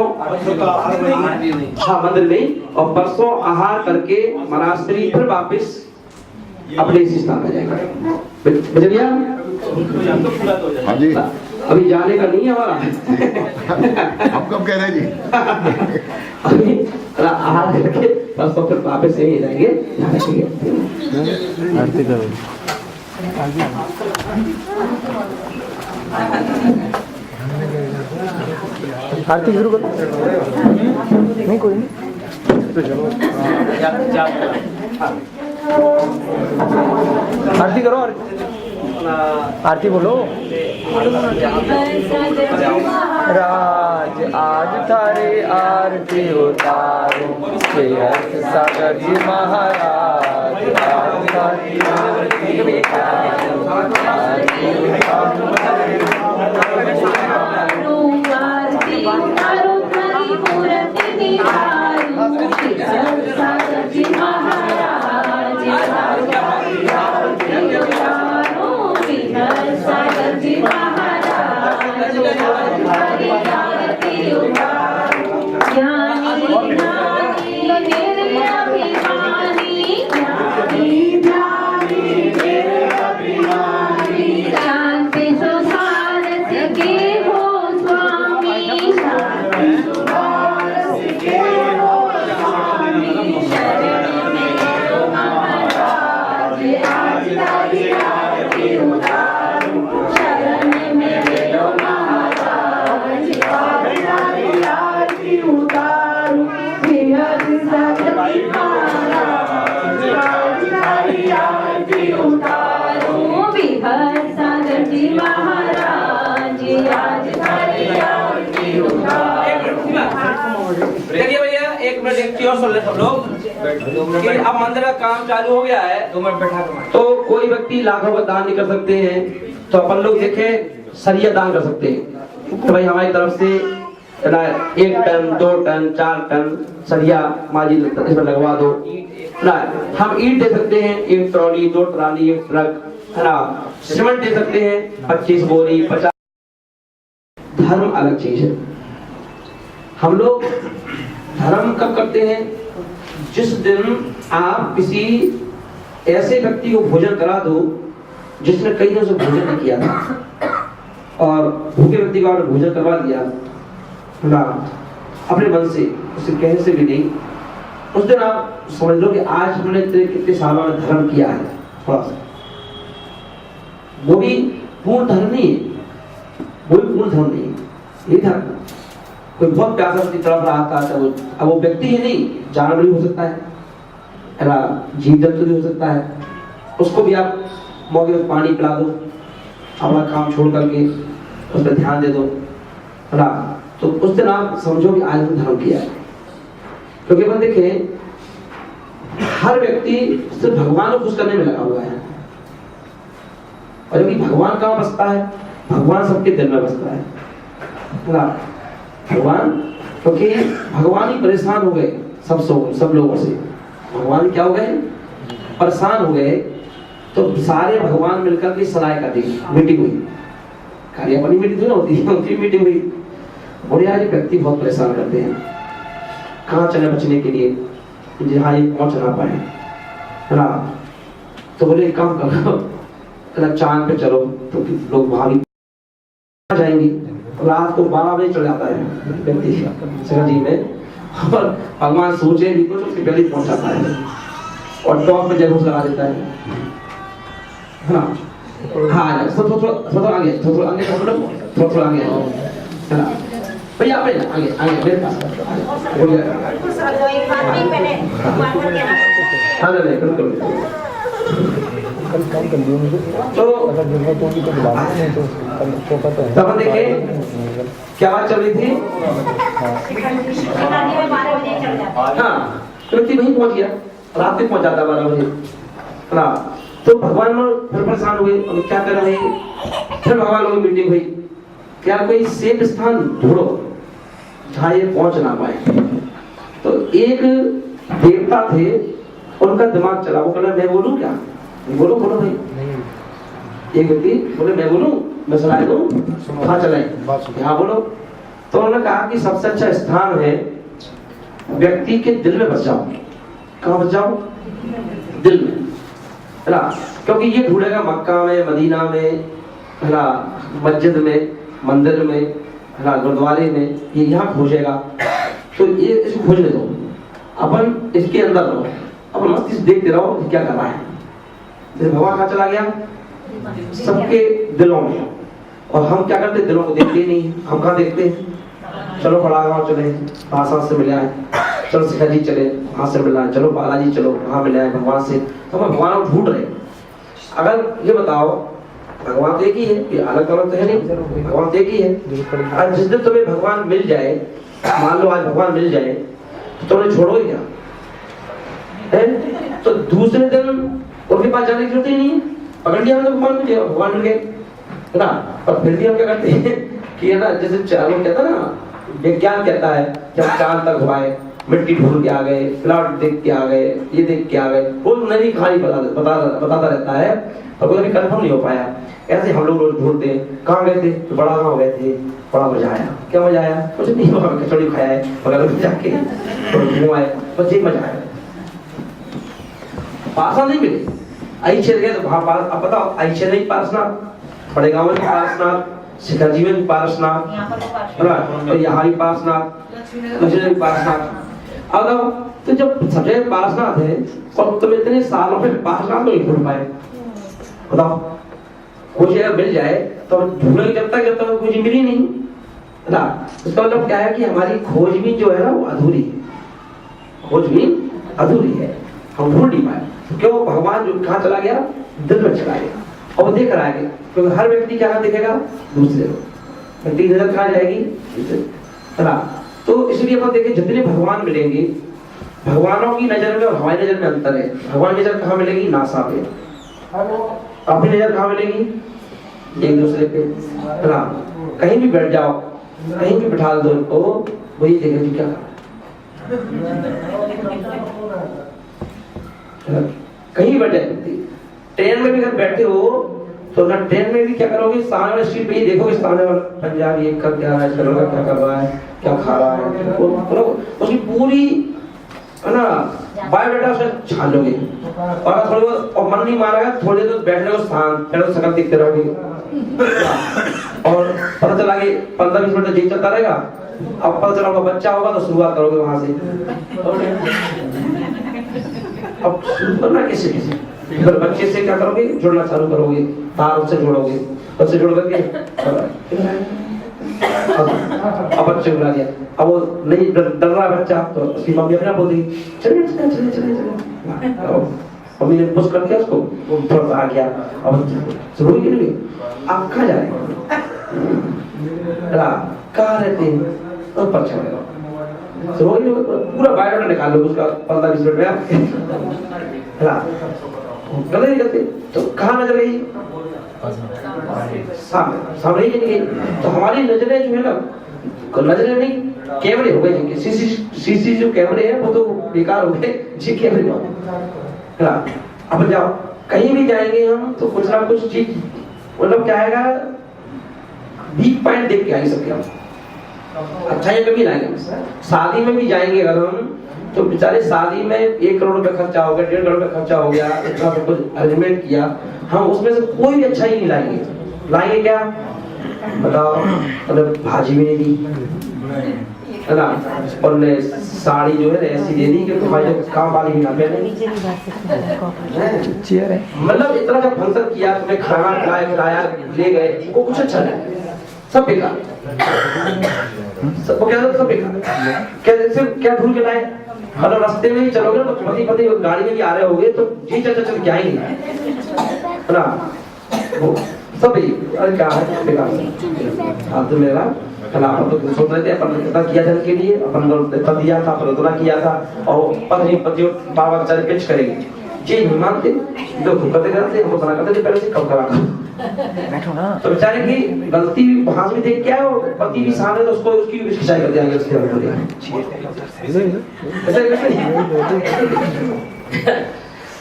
हाँ मंदिर में, और परसों आहार करके महाराष्ट्री फिर वापस अपने इसी स्थान में जाएगा। भैया
हाँ जी,
अभी जाने का नहीं है हमारा।
हम कब कह रहे हैं जी?
अभी आहार करके परसों फिर वापस यही जाएंगे।
आरती करो। आरती शुरू करो। नहीं कोई नहीं तो चलो आरती करो। आरती बोलो। राज आज थारे आरती उतारो बेहद सागर जी महाराज आज थारी आरती उतारो आरती उतारो
आरती उतारो थारी मूर्ति निहारो बेहद सागर जी महाराज आज थारी आरती उतारो बेहद सागर जी महाराज आज थारी आरती उतारो ज्ञानी ज्ञानी मेरे अभिमानी ज्ञानी ज्ञानी मेरे अभिमानी शांति सुधारस के हो स्वामी शांति सुधारस के हो स्वामी शरण में लो महाराज आज तारी आरती उतारो शरण में लो महाराज आज तारी आरती उतारो बेहद सागर जी महाराज आज तारी आरती उतारो बेहद सागर जी महाराज आज तारी आरती उतारो।
देखिए भैया, एक मिनट एक चीज और सुन ले सब लोग कि अब मंदिर का काम चालू हो गया है। तो कोई व्यक्ति लाखों का दान नहीं कर सकते हैं, तो अपन लोग देखे सरिया दान कर सकते हैं। तो भाई हमारी तरफ से 1 टन 2 टन 4 टन सरिया माजी इसमें लगवा दो ना। हम ईंट दे सकते हैं, 1 ट्रॉली 2 ट्रॉली 1 ट्रक है ना। सीमेंट दे सकते हैं 25 बोरी 50। धर्म अलग चीज है। हम लोग धर्म कब करते हैं? जिस दिन आप किसी ऐसे व्यक्ति को भोजन करा दो जिसने कई दिनों से भोजन नहीं किया था, और भूखे व्यक्ति को आपने भोजन करवा दिया ना अपने मन से, उसे कहने से भी नहीं, उस दिन आप समझ लो कि आज हमने तेरे कितने सालों में धर्म किया है। थोड़ा सा वो भी पूर्ण धर्म नहीं है, वो भी पूर्ण धर्म नहीं है, ये धर्म। कोई बहुत प्यासा उसकी तरफ रहा था, अब वो व्यक्ति ही नहीं, जानवर भी हो सकता है ना, जीव जंतु भी हो सकता है। उसको भी आप मौके पर पानी पिला दो, अपना काम छोड़ करके उस पर ध्यान दे दो ना, तो उस दिन आप समझो कि आज हमने धर्म किया है। क्योंकि अपन देखें, हर व्यक्ति सिर्फ भगवान को खुश करने में लगा हुआ है, और जबकि भगवान कहाँ बसता है? भगवान सबके दिल में बसता है ना। भगवान, क्योंकि भगवान ही परेशान हो गए सब लोगों से। भगवान क्या हो गए? परेशान हो गए, तो सारे भगवान मिलकर के सलाह कर दी, मीटिंग हुई। कार्य अपनी मीटिंग थोड़ी होती है, उनकी मीटिंग हुई। बोले यार ये व्यक्ति बहुत परेशान करते हैं, कहाँ चले बचने के लिए, जहाँ ये पहुंच ना पाए है ना। तो बोले एक काम करो, चांद पे चलो, तो लोग वहां भी जाएंगे। रात को 12 बजे चल जाता है व्यक्ति जी में, और भगवान सोचे भी कुछ उसके पहले पहुंच जाता है, और टॉप पे जरूर लगा देता है ना। हाँ थोड़ा आगे है ना भैया, आगे मेरे पास बोलिए। हाँ बिल्कुल। तो तब देखिए क्या बात चल रही थी। हाँ, तो व्यक्ति वहीं पहुंच गया, रात में पहुंच जाता 12 बजे ना। तो भगवान लोग फिर परेशान हुए, अब क्या कर रहे हैं। फिर भगवान लोगों की मीटिंग हुई, क्या कोई सेफ स्थान ढूंढो जहाँ ये पहुंच ना पाए। तो एक देवता थे, उनका दिमाग चला, वो कहना मैं बोलूं क्या? बोलो भाई। एक व्यक्ति बोले मैं बोलूं, मैं सलाह दूं, कहाँ चले? यहाँ बोलो। तो उन्होंने कहा कि सबसे अच्छा स्थान है व्यक्ति के दिल में बस जाओ। कहाँ बस जाओ? दिल में है ना। क्योंकि ये ढूंढेगा मक्का में, मदीना में है ना, मस्जिद में, मंदिर में है ना, गुरुद्वारे में, ये यहाँ खोजेगा। तो ये इसको खोजने दो, अपन इसके अंदर रहो, अपन मस्त इसे देखते रहो कि क्या कर रहा है। भगवान कहाँ चला गया? सबके दिलों में। और हम क्या करते? दिलों को देखते ही नहीं। हम कहाँ देखते हैं? चलो बड़ा गाँव चले, वहाँ से मिले आए, चलो शिखा जी चले, वहाँ से मिला, चलो बालाजी चलो, वहाँ मिले आए भगवान से। तो हम भगवान को ढूंढ रहे। अगर ये बताओ भगवान तो एक ही है, ये अलग अलग तो है नहीं, भगवान तो एक ही है। और जिस दिन तुम्हें भगवान मिल जाए, मान लो आज भगवान मिल जाए तो तुम्हें छोड़ोगे क्या है? तो दूसरे दिन उनके पास जाने की जरूरत ही नहीं है, पकड़ लिया तो भगवान मिल गया, भगवान मिल गए है ना। और फिर भी हम क्या करते हैं कि है ना, जैसे चारों कहता है ना, विज्ञान कहता है जब चांद तक हुआए, मिट्टी ढूंढ के आ गए, प्लॉट देख के आ गए, ये देख के आ गए, वो नई कहानी बताता रहता है और कोई कंफर्म नहीं हो पाया। ऐसे हम लोग रोज ढूंढते हैं, कहाँ गए थे तो बड़ा गाँव गए थे, बड़ा मजा आया। क्या मजा आया? कुछ नहीं, खिचड़ी खाया है बगल में जाके, घुमाए, बस ये मजा आया। पासा नहीं मिले, ऐसे गए तो वहां पास। अब बताओ, ऐसे नहीं पासनाथ, बड़े गाँव में पासनाथ, शिखर जी में पासनाथ, तो यहाँ भी पासनाथ, दूसरे भी पासनाथ। अब तो जब सब जगह पासनाथ है और तुम इतने सालों में पासनाथ नहीं ढूंढ पाए, बताओ। खोज अगर मिल जाए तो ढूंढेंगे जब तक खोज मिली नहीं ना। इसका मतलब क्या है कि हमारी खोजबीन जो है ना वो अधूरी है, खोजबीन अधूरी है, हम ढूंढ नहीं पाए। तो क्यों? भगवान जो कहाँ चला गया? दिल में चला गया और वो देख रहा है। क्योंकि हर व्यक्ति क्या देखेगा? दूसरे को, व्यक्ति की नजर कहाँ जाएगी? है ना। तो इसलिए अपन देखें, जितने भगवान मिलेंगे, भगवानों की नजर में और हमारी नजर में अंतर है। भगवान की नजर कहाँ मिलेगी? नासा पे। अपनी नजर कहाँ मिलेगी? एक दूसरे पे, है ना। कहीं भी बैठ जाओ, कहीं भी बिठा दो उनको, वही देखेंगे क्या कहीं बैठे। ट्रेन में भी अगर बैठे हो तो ना, ट्रेन में भी क्या करोगे? सामने वाले सीट पे ही देखोगे, सामने वाला पंजाबी एक कर क्या रहा है, चलो क्या कर रहा है, क्या खा रहा है, उसकी पूरी है ना बायोडाटा उसका छान लोगे। और थोड़ी बहुत और मन नहीं मारेगा, थोड़ी देर तो बैठने को शांत, फिर शकल दिखते रहोगे और पता चला कि 15-20 मिनट जीत चलता रहेगा। अब पता चला बच्चा होगा तो शुरुआत करोगे वहां से। अब शुरू करना किसी फिर बच्चे से क्या करोगे? जुड़ना चालू करोगे, तार उससे जोड़ोगे, उससे जोड़ करके अब बच्चे बुला दिया। अब वो नहीं डर रहा बच्चा, तो उसकी मम्मी अपना बोल दी चलिए चलिए चलिए चलिए। मम्मी ने पुश कर दिया उसको, वो थोड़ा सा आ गया। अब जरूरी कि नहीं, आप कहाँ जा रहे हैं? कहाँ रहते हैं? और पर्चा लगा पूरा बायोडाटा निकाल लो उसका 15-20 मिनट में। गलत नहीं करते तो कहाँ नजर गई? सामने ही नहीं गई। तो हमारी नजरें जो है ना, नजरें नहीं, कैमरे हो गए जिनके। सीसी जो कैमरे हैं वो तो बेकार हो गए, जी कैमरे है। अब जाओ कहीं भी जाएंगे हम तो कुछ ना कुछ चीज, मतलब क्या आएगा? वीक पॉइंट देख के आएंगे सबके हम, अच्छा ये कभी लाएंगे। शादी में भी जाएंगे अगर हम तो बेचारे शादी में 1 करोड़ रुपए खर्चा हो गया, 1.5 करोड़ रुपए खर्चा हो गया, इतना सब कुछ अरेंजमेंट किया, हम उसमें से कोई भी अच्छा ही नहीं लाएंगे। लाएंगे क्या बताओ? मतलब भाजी भी नहीं दी है ना, और ने साड़ी जो है ऐसी दे दी कि तुम्हारे काम वाली भी ना पहने। मतलब इतना जब फंक्शन किया, तुम्हें खाना खिलाया ले गए, वो कुछ अच्छा नहीं, सब बेकार, सब क्या सब बेकार। क्या ढूंढ के लाए? मतलब रास्ते में ही चलोगे तो पति गाड़ी में भी आ रहे होगे तो जी चल क्या ही है ना, वो सब अरे क्या है बेकार। तो मेरा अपन तो सोच रहे थे अपन इतना किया था के लिए, अपन इतना दिया था, अपन उतना किया था, और पत्नी बाबा बेचारे पिच करेंगे जी नहीं मानते, जो करते करते हम उतना करते थे पहले से कम करा बैठो ना। तो बेचारे की गलती वहां से भी देख के आए, पति भी सामने तो उसको उसकी भी शिकायत कर देंगे उसके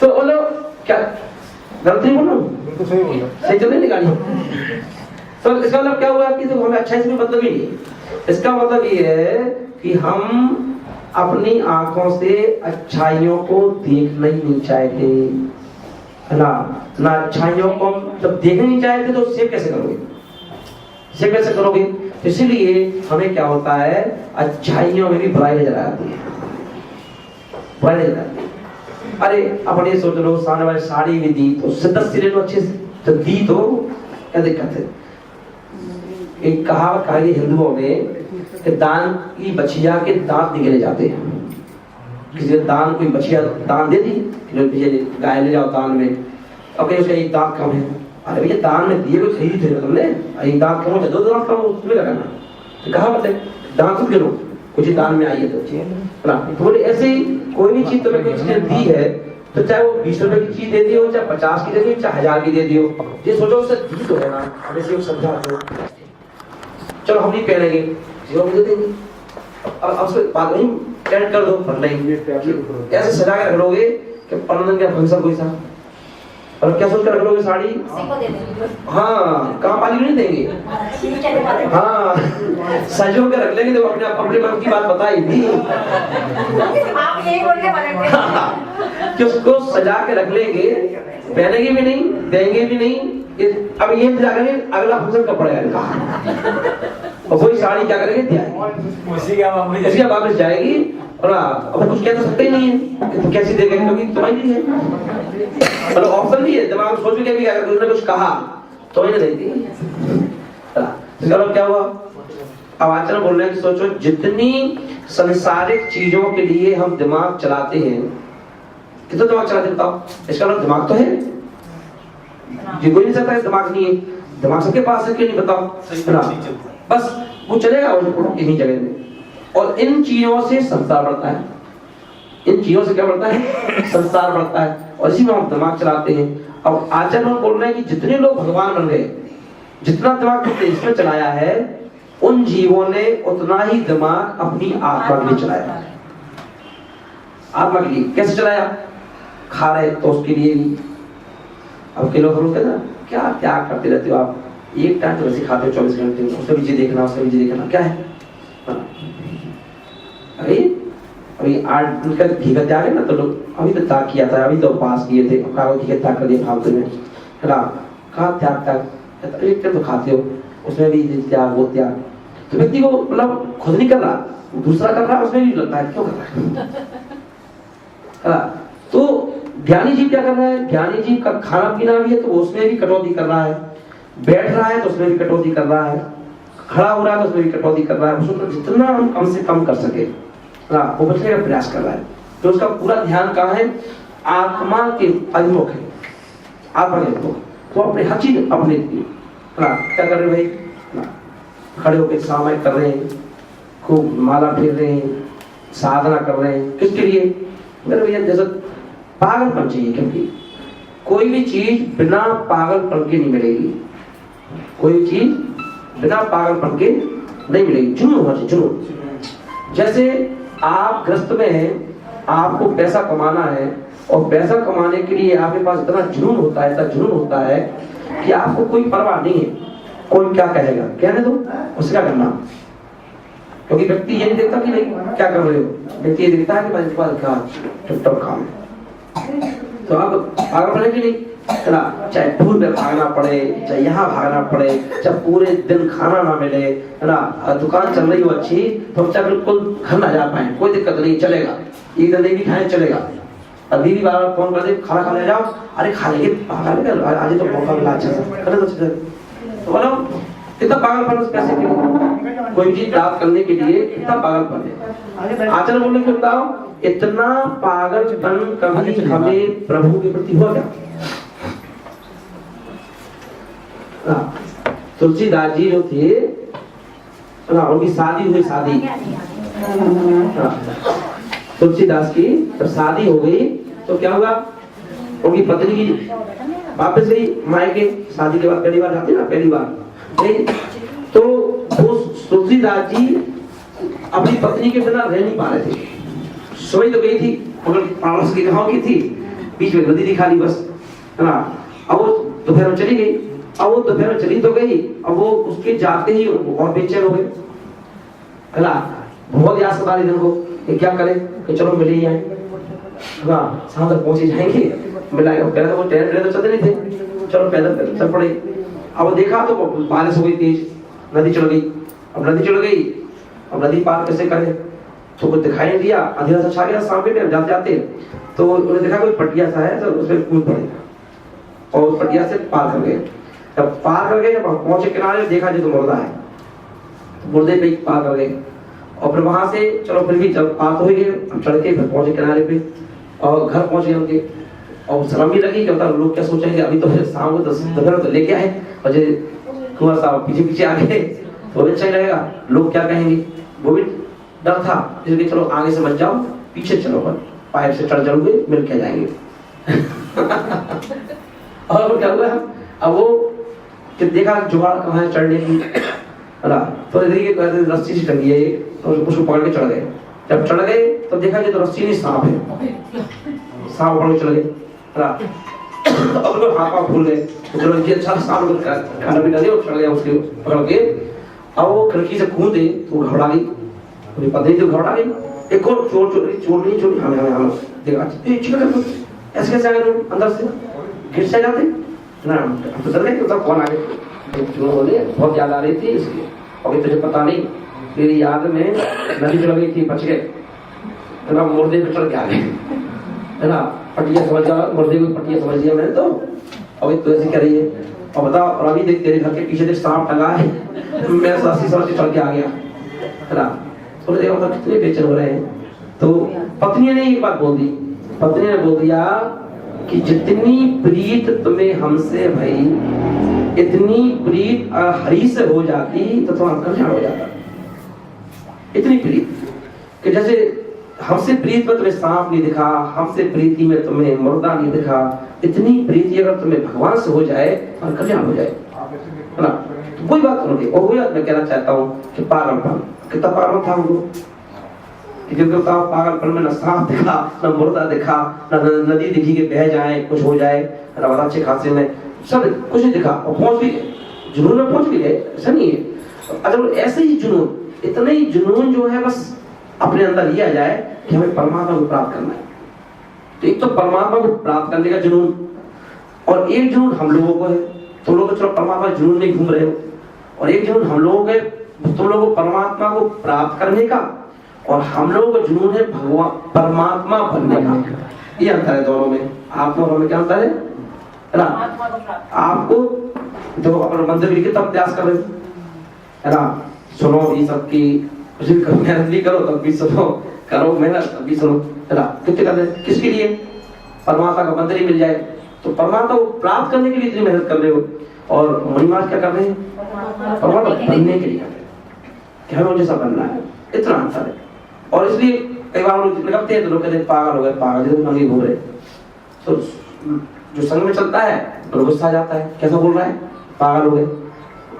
तो बोलो क्या गलती बोलो सही चल रही गाड़ी। तो इसका मतलब क्या हुआ कि तो हमें अच्छा इसमें मतलब ही नहीं। इसका मतलब ये है कि हम अपनी आंखों से अच्छाइयों को देखना ही नहीं चाहते है ना अच्छाइयों को जब देखना नहीं चाहते तो सेव कैसे करोगे? इसलिए हमें क्या होता है, अच्छाइयों में भी बुराई नजर आती है, बुराई नजर आती है। अरे अपन ये सोच लो, सामने वाली साड़ी भी दी तो उससे 10 सिरे अच्छे से तो दी तो क्या दिक्कत है? एक कहावत कहा हिंदुओं में कि दान की बछिया के दांत निकले जाते हैं। किसी ने दान कोई बछिया दान दे दी, गाय ले जाओ दान में, अब कहीं उसका एक दांत कम है अरे भैया दान में दिए कुछ खरीद थे तुमने, एक दांत क्यों दो दांत कम उसमें लगाना, तो कहा मतलब दांत तुम गिनो कुछ दान में आई है तो ना। तो बोले ऐसे ही कोई भी चीज तुम्हें कोई चीज दी है तो चाहे वो 20 रुपए की चीज दे दी हो, चाहे 50 की दे दी हो, चाहे 1000 की दे दी हो, ये सोचो उससे दी तो है ना, अब ऐसे समझा दो चलो हम नहीं पहनेंगे जीरो मुझे देंगे, अब उसको बात वही टेंट कर दो पर नहीं ऐसे सजा के रख लोगे कि परमन का फंक्शन कोई सा, और क्या सोच कर रख लोगे साड़ी हाँ कहाँ पाली नहीं देंगे हाँ सजो के रख लेंगे, तो अपने अपने मन की बात बताई थी
आप यही बोल के बने
कि उसको सजा के रख लेंगे, पहनेंगे भी नहीं देंगे भी नहीं, अब ये इंतजार करेंगे अगला फंक्शन कब पड़ेगा और वही साड़ी क्या करेंगे
उसी का
वापस जाएगी और अब कुछ कह तो सकते ही नहीं है तो कैसे देंगे क्योंकि तुम्हारी नहीं है, मतलब ऑप्शन भी है दिमाग सोच के भी अगर उसने कुछ कहा तो ही नहीं देती। चलो क्या हुआ, अब आचरण बोल रहे हैं कि सोचो जितनी संसारिक चीजों के लिए हम दिमाग चलाते हैं, कितना दिमाग चलाते बताओ, इसका मतलब दिमाग तो है, जी कोई नहीं सकता दिमाग नहीं है, दिमाग सबके पास है क्यों नहीं बताओ, बस वो चलेगा इन्हीं जगह में, और इन चीजों से संसार बढ़ता है, इन चीजों से क्या बढ़ता है संसार बढ़ता है, और इसी में हम दिमाग चलाते हैं। अब आचरण बोल रहे हैं कि जितने लोग भगवान बन गए, जितना दिमाग इसमें चलाया है उन जीवों ने उतना ही दिमाग अपनी आत्मा के लिए चलाया, आत्मा के लिए कैसे चलाया, खा रहे तो उसके लिए भी, अब के लोग कहते हैं क्या त्याग करते रहते हो आप, एक टाइम तो वैसे खाते हो 24 घंटे, उसका भी देखना उसका भी देखना क्या है, अरे अभी 8 उनका घी का त्याग है ना, तो लोग अभी तो त्याग किया था, अभी तो पास किए थे, घी का त्याग कर दिया फालतू में, है ना, कहा त्याग एक टाइम तो खाते हो उसमें भी त्याग वो त्याग, तो व्यक्ति को मतलब खुद नहीं कर रहा दूसरा कर रहा है, उसमें भी लगता है क्यों कर रहा है, तो ज्ञानी जीव क्या कर रहा है, ज्ञानी जीव का खाना पीना भी है तो उसमें भी कटौती कर रहा है, बैठ रहा है तो उसमें भी कटौती कर रहा है, खड़ा हो रहा है तो उसमें भी कटौती कर रहा है, उसको जितना हम कम से कम कर सके वो बचने का प्रयास कर रहा है, तो उसका पूरा ध्यान कहाँ है, आत्मा के अभिमुख है, आत्मा के अभिमुख, तो अपने हर चीज अपने क्या कर रहे भाई, खड़े होकर सामायिक कर रहे हैं, खूब माला फेर रहे हैं, साधना कर रहे हैं, किसके लिए, मेरे भैया जैसा पागलपन चाहिए, क्योंकि कोई भी चीज बिना पागलपन के नहीं मिलेगी, कोई भी चीज बिना पागलपन के नहीं मिलेगी, जुनून होना चाहिए, जुनून। जैसे आप ग्रस्त में हैं, आपको पैसा कमाना है और पैसा कमाने के लिए आपके पास इतना जुनून होता है, इतना जुनून होता है कि आपको कोई परवाह नहीं है कोई क्या कहेगा, कहने दो उससे क्या करना, क्योंकि व्यक्ति ये नहीं देखता कि नहीं क्या कर रहे हो, व्यक्ति ये देखता है कि मेरे पास क्या टप काम है, तो आप आगे बढ़े कि नहीं, है ना, चाहे दूर में भागना पड़े, चाहे यहाँ भागना पड़े, चाहे पूरे दिन खाना ना मिले, है ना, दुकान चल रही हो अच्छी तो चाहे बिल्कुल घर ना जा पाए, कोई दिक्कत नहीं, चलेगा, एक दिन नहीं भी खाए चलेगा, अभी भी बार बार फोन कर दे खाना खाने जाओ, अरे खा लेंगे आज तो मौका मिला अच्छा सा, तो मतलब कितना पागलपन उस पैसे के लिए, कोई चीज प्राप्त करने के लिए कितना पागलपन है, आचरण बोलने को बताओ, इतना पागलपन कभी हमें प्रभु के प्रति हुआ क्या, तुलसीदास जी जो थे ना, उनकी शादी हुई, शादी तुलसीदास की जब शादी हो गई तो क्या हुआ, उनकी पत्नी की वापस गई मायके, शादी के बाद पहली बार जाती है ना, पहली बार नहीं, तो वो तुलसीदास जी अपनी पत्नी के बिना रह नहीं पा रहे थे, सोई तो गई थी मगर पारस की गांव की थी, बीच में नदी दिखा दी बस, है ना, अब वो दोपहर में चली गई, अब वो दोपहर में चली तो गई, अब वो उसके जाते ही और बेचैन हो गए, है ना, बहुत याद सता रही को कि क्या करें, कि चलो मिले ही आए, हाँ शाम तक पहुंचे जाएंगे, मिलाएगा, पहले तो वो ट्रेन तो चलते नहीं थे, चलो पैदल चल पड़े, अब वो देखा तो बारिश हो गई तेज, नदी चल गई, अब नदी चल गई, अब नदी पार कैसे करें, तो कुछ दिखाई नहीं दिया, अंधेरा सा छा गया, शाम के टाइम जाते जाते तो उन्होंने देखा कोई पटिया सा है तो उसमें कूद पड़े और पटिया से पार कर गए, जब पार कर गए, जब पहुंचे किनारे देखा जो तो मुर्दा है, तो मुर्दे पे पार कर गए, और फिर वहां से चलो फिर भी जब पार हो गए, चढ़ के फिर पहुंचे किनारे पे और घर पहुंच गए उनके, और शर्म भी लगी कि बता लोग क्या सोचेंगे, अभी तो फिर शाम को 10 तो लेके आए और जो कुआं साहब पीछे पीछे आ गए तो भी अच्छा ही रहेगा, लोग क्या कहेंगे, वो भी डर था। इसलिए चलो आगे से मत जाओ, पीछे चलो, पाइप से चढ़ जाओगे, मिल के जाएंगे। और वो क्या हुआ, अब वो कि देखा जुगाड़ कहाँ है चढ़ने की, तो रस्सी से टंगी है ये, तो उसको पकड़ के चढ़ गए। जब चढ़ गए तो देखा कि तो रस्सी नहीं सांप है, सांप पकड़ के चढ़ गए। और लोग हाथ पाँव फूल गए, चलो ये अच्छा सांप खाना पीना दे, चढ़ गया उसके पकड़ के। अब वो खिड़की से कूदे तो घबरा गई, मुझे पता नहीं तो घबरा गई। एक और चोर नहीं हमें देखा ऐसे कैसे आ गए अंदर से, गिर से जाते ना, हम तो डर गए कि कौन आ गए। बोले बहुत याद आ रही थी इसलिए, अभी तुझे पता नहीं, मेरी याद में नदी चल गई थी, बच गए ना, मुर्दे पे चढ़ के आ गए है ना, पटिया समझ जाओ, मुर्दे को पटिया समझ लिया मैंने। तो अभी तो ऐसे कर रही है, और बताओ, और अभी देख तेरे घर के पीछे देख सांप टंगा है, मैं 80 साल से चढ़ के आ गया है ना। तो देखो कितने बेचैन हो रहे हैं। तो पत्नी ने एक बात बोल दी, पत्नी ने बोल दिया कि जितनी प्रीत तुम्हें हमसे भाई, इतनी प्रीत हरि से हो जाती तो तुम्हारा कल्याण हो जाता। इतनी प्रीत कि जैसे हमसे प्रीत में तुम्हें सांप नहीं दिखा, हमसे प्रीति में तुम्हें मुर्दा नहीं दिखा, इतनी प्रीति अगर तुम्हें भगवान से हो जाए और कल्याण हो जाए, है ना। तो कोई बात नहीं। और वही मैं कहना चाहता हूँ कि पागलपन, कितना पागल था उनको, क्योंकि पागलपन में न सांप दिखा, न मुर्दा दिखा, न नदी दिखी कि बह जाए, कुछ हो जाए, अच्छे खासे में सब कुछ नहीं दिखा, और पहुंच भी जुनून में पहुंच भी गए, ऐसा नहीं है। अगर ऐसे ही जुनून, इतना ही जुनून जो है बस अपने अंदर लिया जाए कि हमें परमात्मा को प्राप्त करना है। तो एक तो परमात्मा को प्राप्त करने का जुनून, और एक जुनून हम लोगों को है, तुम लोग चलो परमात्मा जुनून में घूम रहे हो, और एक जुनून हम लोगों के, तुम लोगों को परमात्मा को प्राप्त करने का, और हम लोगों का जुनून है भगवान परमात्मा बनने का। ये अंतर है दोनों में। आप लोग हमें क्या अंतर है ना, आपको जो अपने मंदिर में कितना प्रयास कर रहे है ना, सुनो ये सब की मेहनत भी करो तब भी सुनो, करो मेहनत तब भी सुनो, है ना। कितने कर रहे, किसके लिए, परमात्मा का मंदिर ही मिल जाए। तो परमात्मा को प्राप्त करने के लिए इतनी मेहनत कर रहे हो, और मणिमास क्या कर रहे हैं, परमात्मा बनने के लिए कर रहे हैं कि हमें जैसा बनना है। इतना अंतर है। और इसलिए कई बार लोग निकलते हैं तो लोग कहते हैं पागल हो गए, पागल जैसे नंगे घूम रहे। तो जो संग में चलता है तो गुस्सा आ जाता है, कैसा बोल रहा है, पागल हो गए।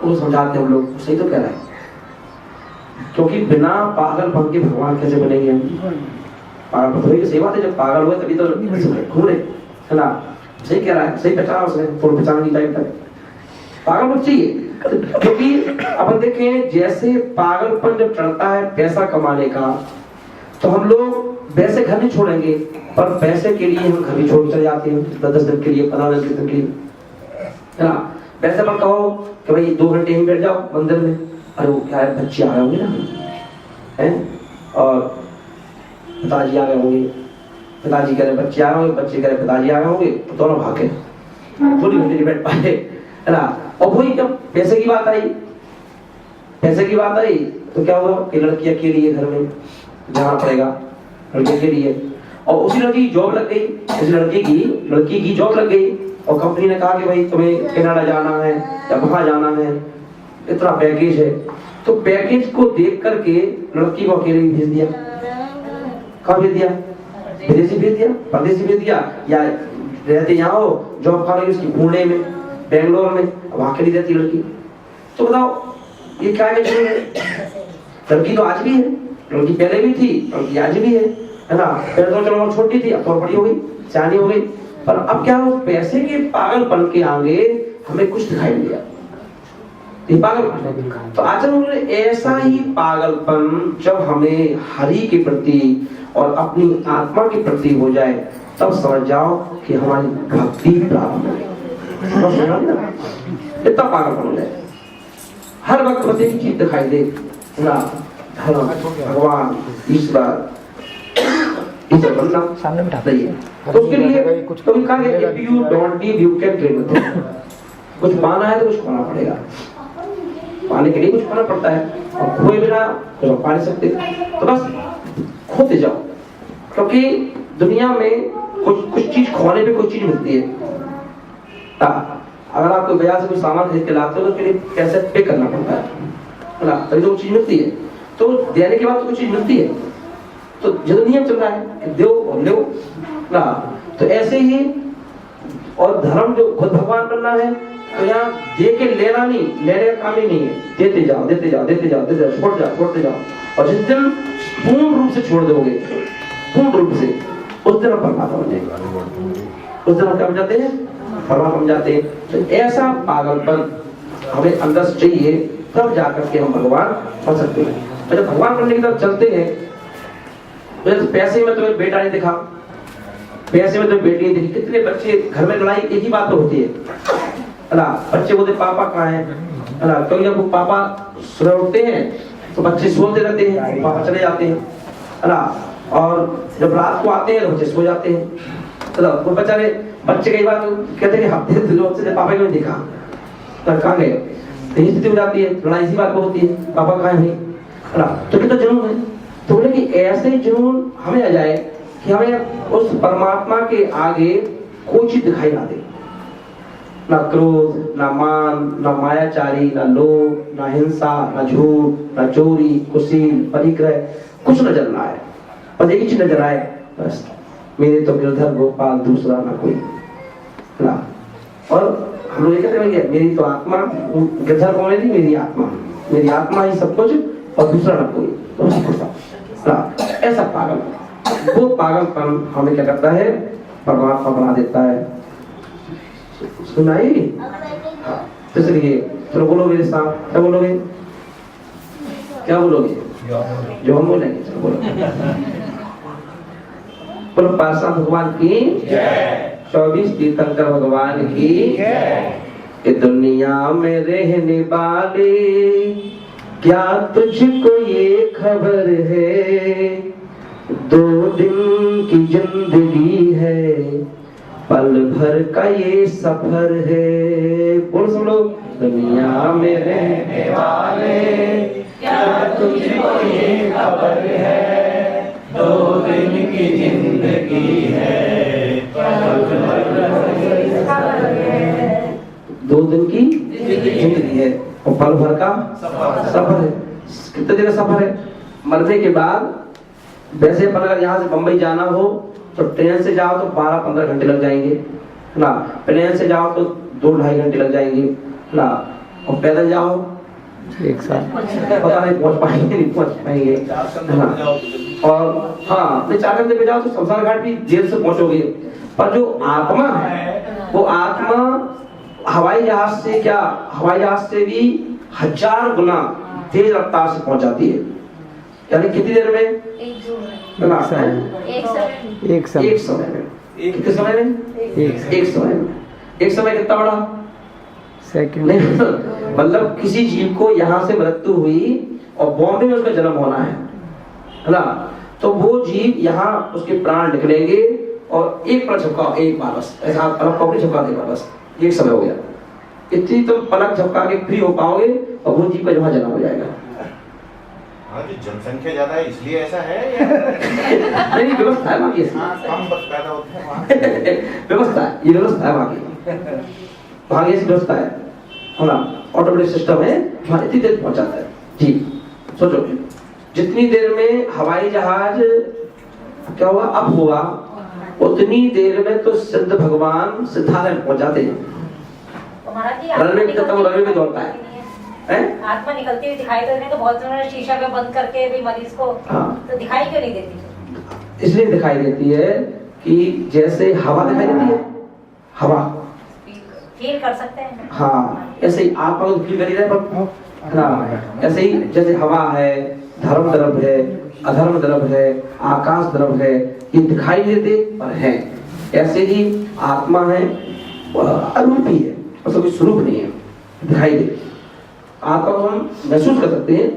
वो समझाते हैं हम लोग, सही तो कह रहा है, क्योंकि बिना पागलपन के भगवान कैसे बनेंगे हम। पागलपन तो सही बात है, जब पागल हुए तभी तो घूम रहे, है ना। सही कह रहा है, सही पहचाना उसने, थोड़ी पहचान की टाइप तक पागलपन चाहिए। क्योंकि अपन देखें, जैसे पागलपन जब चढ़ता है पैसा कमाने का, तो हम लोग वैसे घर नहीं छोड़ेंगे, पर पैसे के लिए हम घर भी छोड़ चले जाते हैं, 10 दिन के लिए, 15 दिन के लिए, है ना। वैसे पर कहो कि भाई 2 घंटे ही बैठ जाओ मंदिर में, अरे वो क्या है, बच्चे आ रहे होंगे ना, हैं, और पिताजी आ गए होंगे, पिताजी कह रहे बच्चे आ रहे होंगे, बच्चे कह रहे पिताजी आ गए होंगे, तो दोनों भागे, थोड़ी घंटे नहीं बैठ पाए, है ना। और वही जब पैसे की बात आई, पैसे की बात आई तो क्या हुआ कि लड़की अकेली है घर में, जाना पड़ेगा लड़के के लिए। और उसी लड़की की जॉब लग गई, उस लड़की की जॉब लग गई, और कंपनी ने कहा कि भाई तुम्हें कनाडा जाना है या वहां जाना है, इतना पैकेज है। तो पैकेज को देख करके लड़की को अकेले भेज दिया। कहाँ भेज दिया, विदेशी भेज दिया, परदेशी भेज दिया, या रहते यहाँ हो, जॉब खा रही उसकी पुणे में, बेंगलोर में, वहां के लिए रहती लड़की। तो बताओ ये क्या है, लड़की तो आज भी है, लड़की पहले भी थी, लड़की आज भी है ना। पहले तो चलो छोटी थी, अब तो बड़ी हो गई, सियानी हो गई, पर अब क्या हो, पैसे के पागलपन के आगे हमें कुछ दिखाई नहीं दिया, ये पागलपन। तो आचरण ऐसा ही पागलपन जब हमें हरि के प्रति और अपनी आत्मा के प्रति हो जाए, तब समझ जाओ कि हमारी भक्ति प्राप्त हो गई। इतना पागलपन हो जाए, हर वक्त बस एक चीज दिखाई दे ना, धर्म, भगवान, ईश्वर, इसे बनना
सामने बिठा
नहीं है। तो उसके लिए कभी कहा गया, if you don't give, you can get। कुछ पाना है तो कुछ खोना पड़ेगा, पाने के लिए कुछ खोना पड़ता है, और खोए बिना कुछ पा नहीं सकते। तो बस खोते जाओ, क्योंकि दुनिया में कुछ चीज खोने पे कोई चीज मिलती है। अगर आप कोई बाजार से कोई सामान खरीद के लाते हो तो उसके लिए पैसे पे करना पड़ता है ना, तभी तो वो चीज मिलती है। तो देने के बाद तो कुछ चीज मिलती है। तो जो नियम चल रहा है कि दो और लो ना, तो ऐसे ही और धर्म जो खुद भगवान बनना है तो यहाँ दे के लेना नहीं, लेने का काम ही नहीं है। देते जाओ देते जाओ देते जाओ देते जाओ, छोड़ते जाओ। और जिस दिन पूर्ण रूप से छोड़ दोगे, पूर्ण रूप से, उस दिन परमात्मा बन जाएगा। उस दिन हम क्या बन जाते हैं? परमात्मा बन जाते हैं। तो ऐसा पागलपन हमें अंदर से चाहिए, तब जाकर के हम भगवान बन सकते हैं। तो जब भगवान बनने की तरफ चलते हैं तो पैसे में तुम्हें बेटा नहीं दिखा, पैसे में तुम्हें बेटी नहीं दिखी। कितने बच्चे घर में लड़ाई एक ही बात तो होती है ना, बच्चे बोलते पापा कहाँ है ना, क्योंकि जब वो पापा सुबह उठते हैं तो बच्चे सोते रहते हैं, पापा चले जाते हैं है ना, और जब रात को आते हैं तो बच्चे सो जाते हैं। तो वो बेचारे बच्चे कई बार कहते हैं कि हफ्ते से पापा क्यों नहीं दिखा, कहाँ गए, तो ये स्थिति हो जाती है। लड़ाई इसी बात को होती है, पापा कहाँ है ना। तो कितना जुनून है। तो बोले कि ऐसे जुनून हमें आ जाए कि हमें उस परमात्मा के आगे कोई चीज दिखाई ना दे, ना क्रोध, ना मान, ना मायाचारी, ना लोभ, ना हिंसा, ना झूठ, ना चोरी, कुशील, परिग्रह, कुछ नजर ना आए। बस एक ही चीज नजर आए, बस मेरे तो गिरधर गोपाल, दूसरा ना कोई ना। और हम लोग ये कहते हैं मेरी तो आत्मा, गिरधर कौन है? मेरी आत्मा ही सब कुछ और दूसरा ना कोई। तो ऐसा पागल, वो पागलपन हमें क्या करता है? परमात्मा बना देता है। सुनाई? तो इसलिए चलो बोलो मेरे साथ, क्या बोलोगे? क्या बोलोगे? जो हम बोलेंगे, चलो बोलो। बोलो पासा भगवान की जय, 24 तीर्थंकर भगवान की जय। दुनिया में रहने वाले क्या तुझको ये खबर है, 2 दिन की जिंदगी है, पल भर का ये सफर है। बोल सब लोग। दुनिया में रहने वाले क्या तुझको ये खबर है, 2 दिन की जिंदगी है, पल भर का ये सफर है। 2 दिन की जिंदगी है और पल भर का सफर है। कितने दिन का सफर है? मरने के बाद वैसे अपन अगर यहाँ से बंबई जाना हो तो ट्रेन से जाओ तो 12-15 घंटे लग जाएंगे ना, प्लेन से जाओ तो 2-2.5 घंटे लग जाएंगे ना, और पैदल जाओ
1 साल
पता नहीं पहुंच पाएंगे नहीं पहुंच पाएंगे ना। और हाँ, 4 घंटे पे जाओ तो शमशान घाट भी देर से पहुंचोगे। पर जो आत्मा है, वो आत्मा हवाई जहाज से क्या, हवाई जहाज से भी 1000 गुना तेज रफ्तार से पहुंच जाती है। यानी कितनी देर में? एक समय में। कितने समय में? एक समय में। एक समय कितना बड़ा?
सेकंड।
मतलब किसी जीव को यहाँ से मृत्यु हुई और बॉम्बे में उसका जन्म होना है ना, तो वो जीव यहाँ उसके प्राण निकलेंगे और एक पलक झपकाओ, एक बार बस ऐसा पलक पकड़ी झपका देगा, बस एक समय हो गया। इतनी तुम पलक झपका के फ्री हो पाओगे और वो जीव का जहाँ जन्म हो जाएगा।
जनसंख्या ज्यादा है इसलिए ऐसा है या
नहीं, व्यवस्था है वहाँ की,
कम पैदा होते हैं वहाँ?
व्यवस्था है, ये व्यवस्था है वहाँ की, वहाँ की ऐसी व्यवस्था है ना, ऑटोमेटिक सिस्टम है, वहाँ इतनी देर पहुँचाता है जी। सोचो जितनी देर में हवाई जहाज क्या होगा अब होगा, उतनी देर में तो सिद्ध भगवान सिद्धालय में पहुँच जाते हैं। रनवे में दौड़ता है।
आत्मा निकलती हुई दिखाई देने तो बहुत सारे शीशा पे बंद करके भी मरीज को तो दिखाई क्यों नहीं देती?
इसलिए दिखाई देती है कि जैसे हवा दिखाई देती है, हवा
फील कर सकते हैं।
हाँ, ऐसे ही आत्मा को फील कर ही रहे, पर हाँ, ऐसे ही जैसे हवा है, धर्म द्रव है, अधर्म द्रव है, आकाश द्रव है, ये दिखाई देते पर है। ऐसे ही आत्मा है, अरूपी है, उसका कोई स्वरूप नहीं है, दिखाई दे। आत्मा को हम महसूस कर सकते हैं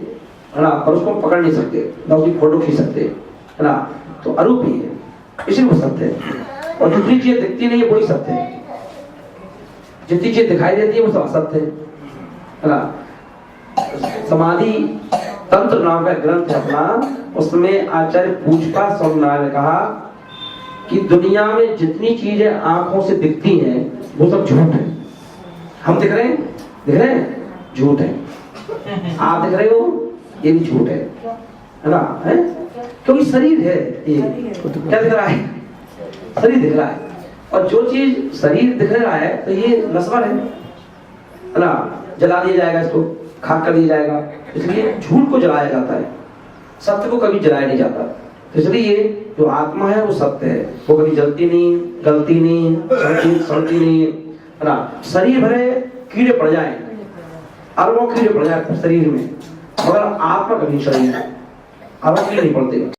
है ना, पर उसको पकड़ नहीं सकते, ना उसकी फोटो खींच सकते है ना, तो अरूपी है, इसीलिए वो सत्य है। और जितनी चीजें दिखती नहीं है वही सत्य है, जितनी चीजें दिखाई देती है वो सब असत्य है ना। समाधि तंत्र नाम का ग्रंथ है अपना, उसमें आचार्य पूजपा स्वामी ने कहा कि दुनिया में जितनी चीजें आंखों से दिखती हैं वो सब झूठ है। हम दिख रहे हैं झूठ है। आप दिख रहे हो ये भी झूठ है ना, है? क्योंकि शरीर है ये, क्या दिख रहा है? शरीर दिख रहा है, और जो चीज शरीर दिख रहा है तो ये नश्वर है ना, जला दिया जाएगा, इसको खाक कर दिया जाएगा। इसलिए झूठ को जलाया जाता है, सत्य को कभी जलाया नहीं जाता। तो इसलिए जो आत्मा है वो सत्य है, वो कभी जलती नहीं, गलती नहीं, सड़ती नहीं, है ना। शरीर भरे कीड़े पड़ जाए, अरबों कीड़े पड़ जाए शरीर में, मगर आत्मा कभी शरीर अरबों कीड़े नहीं पड़ते।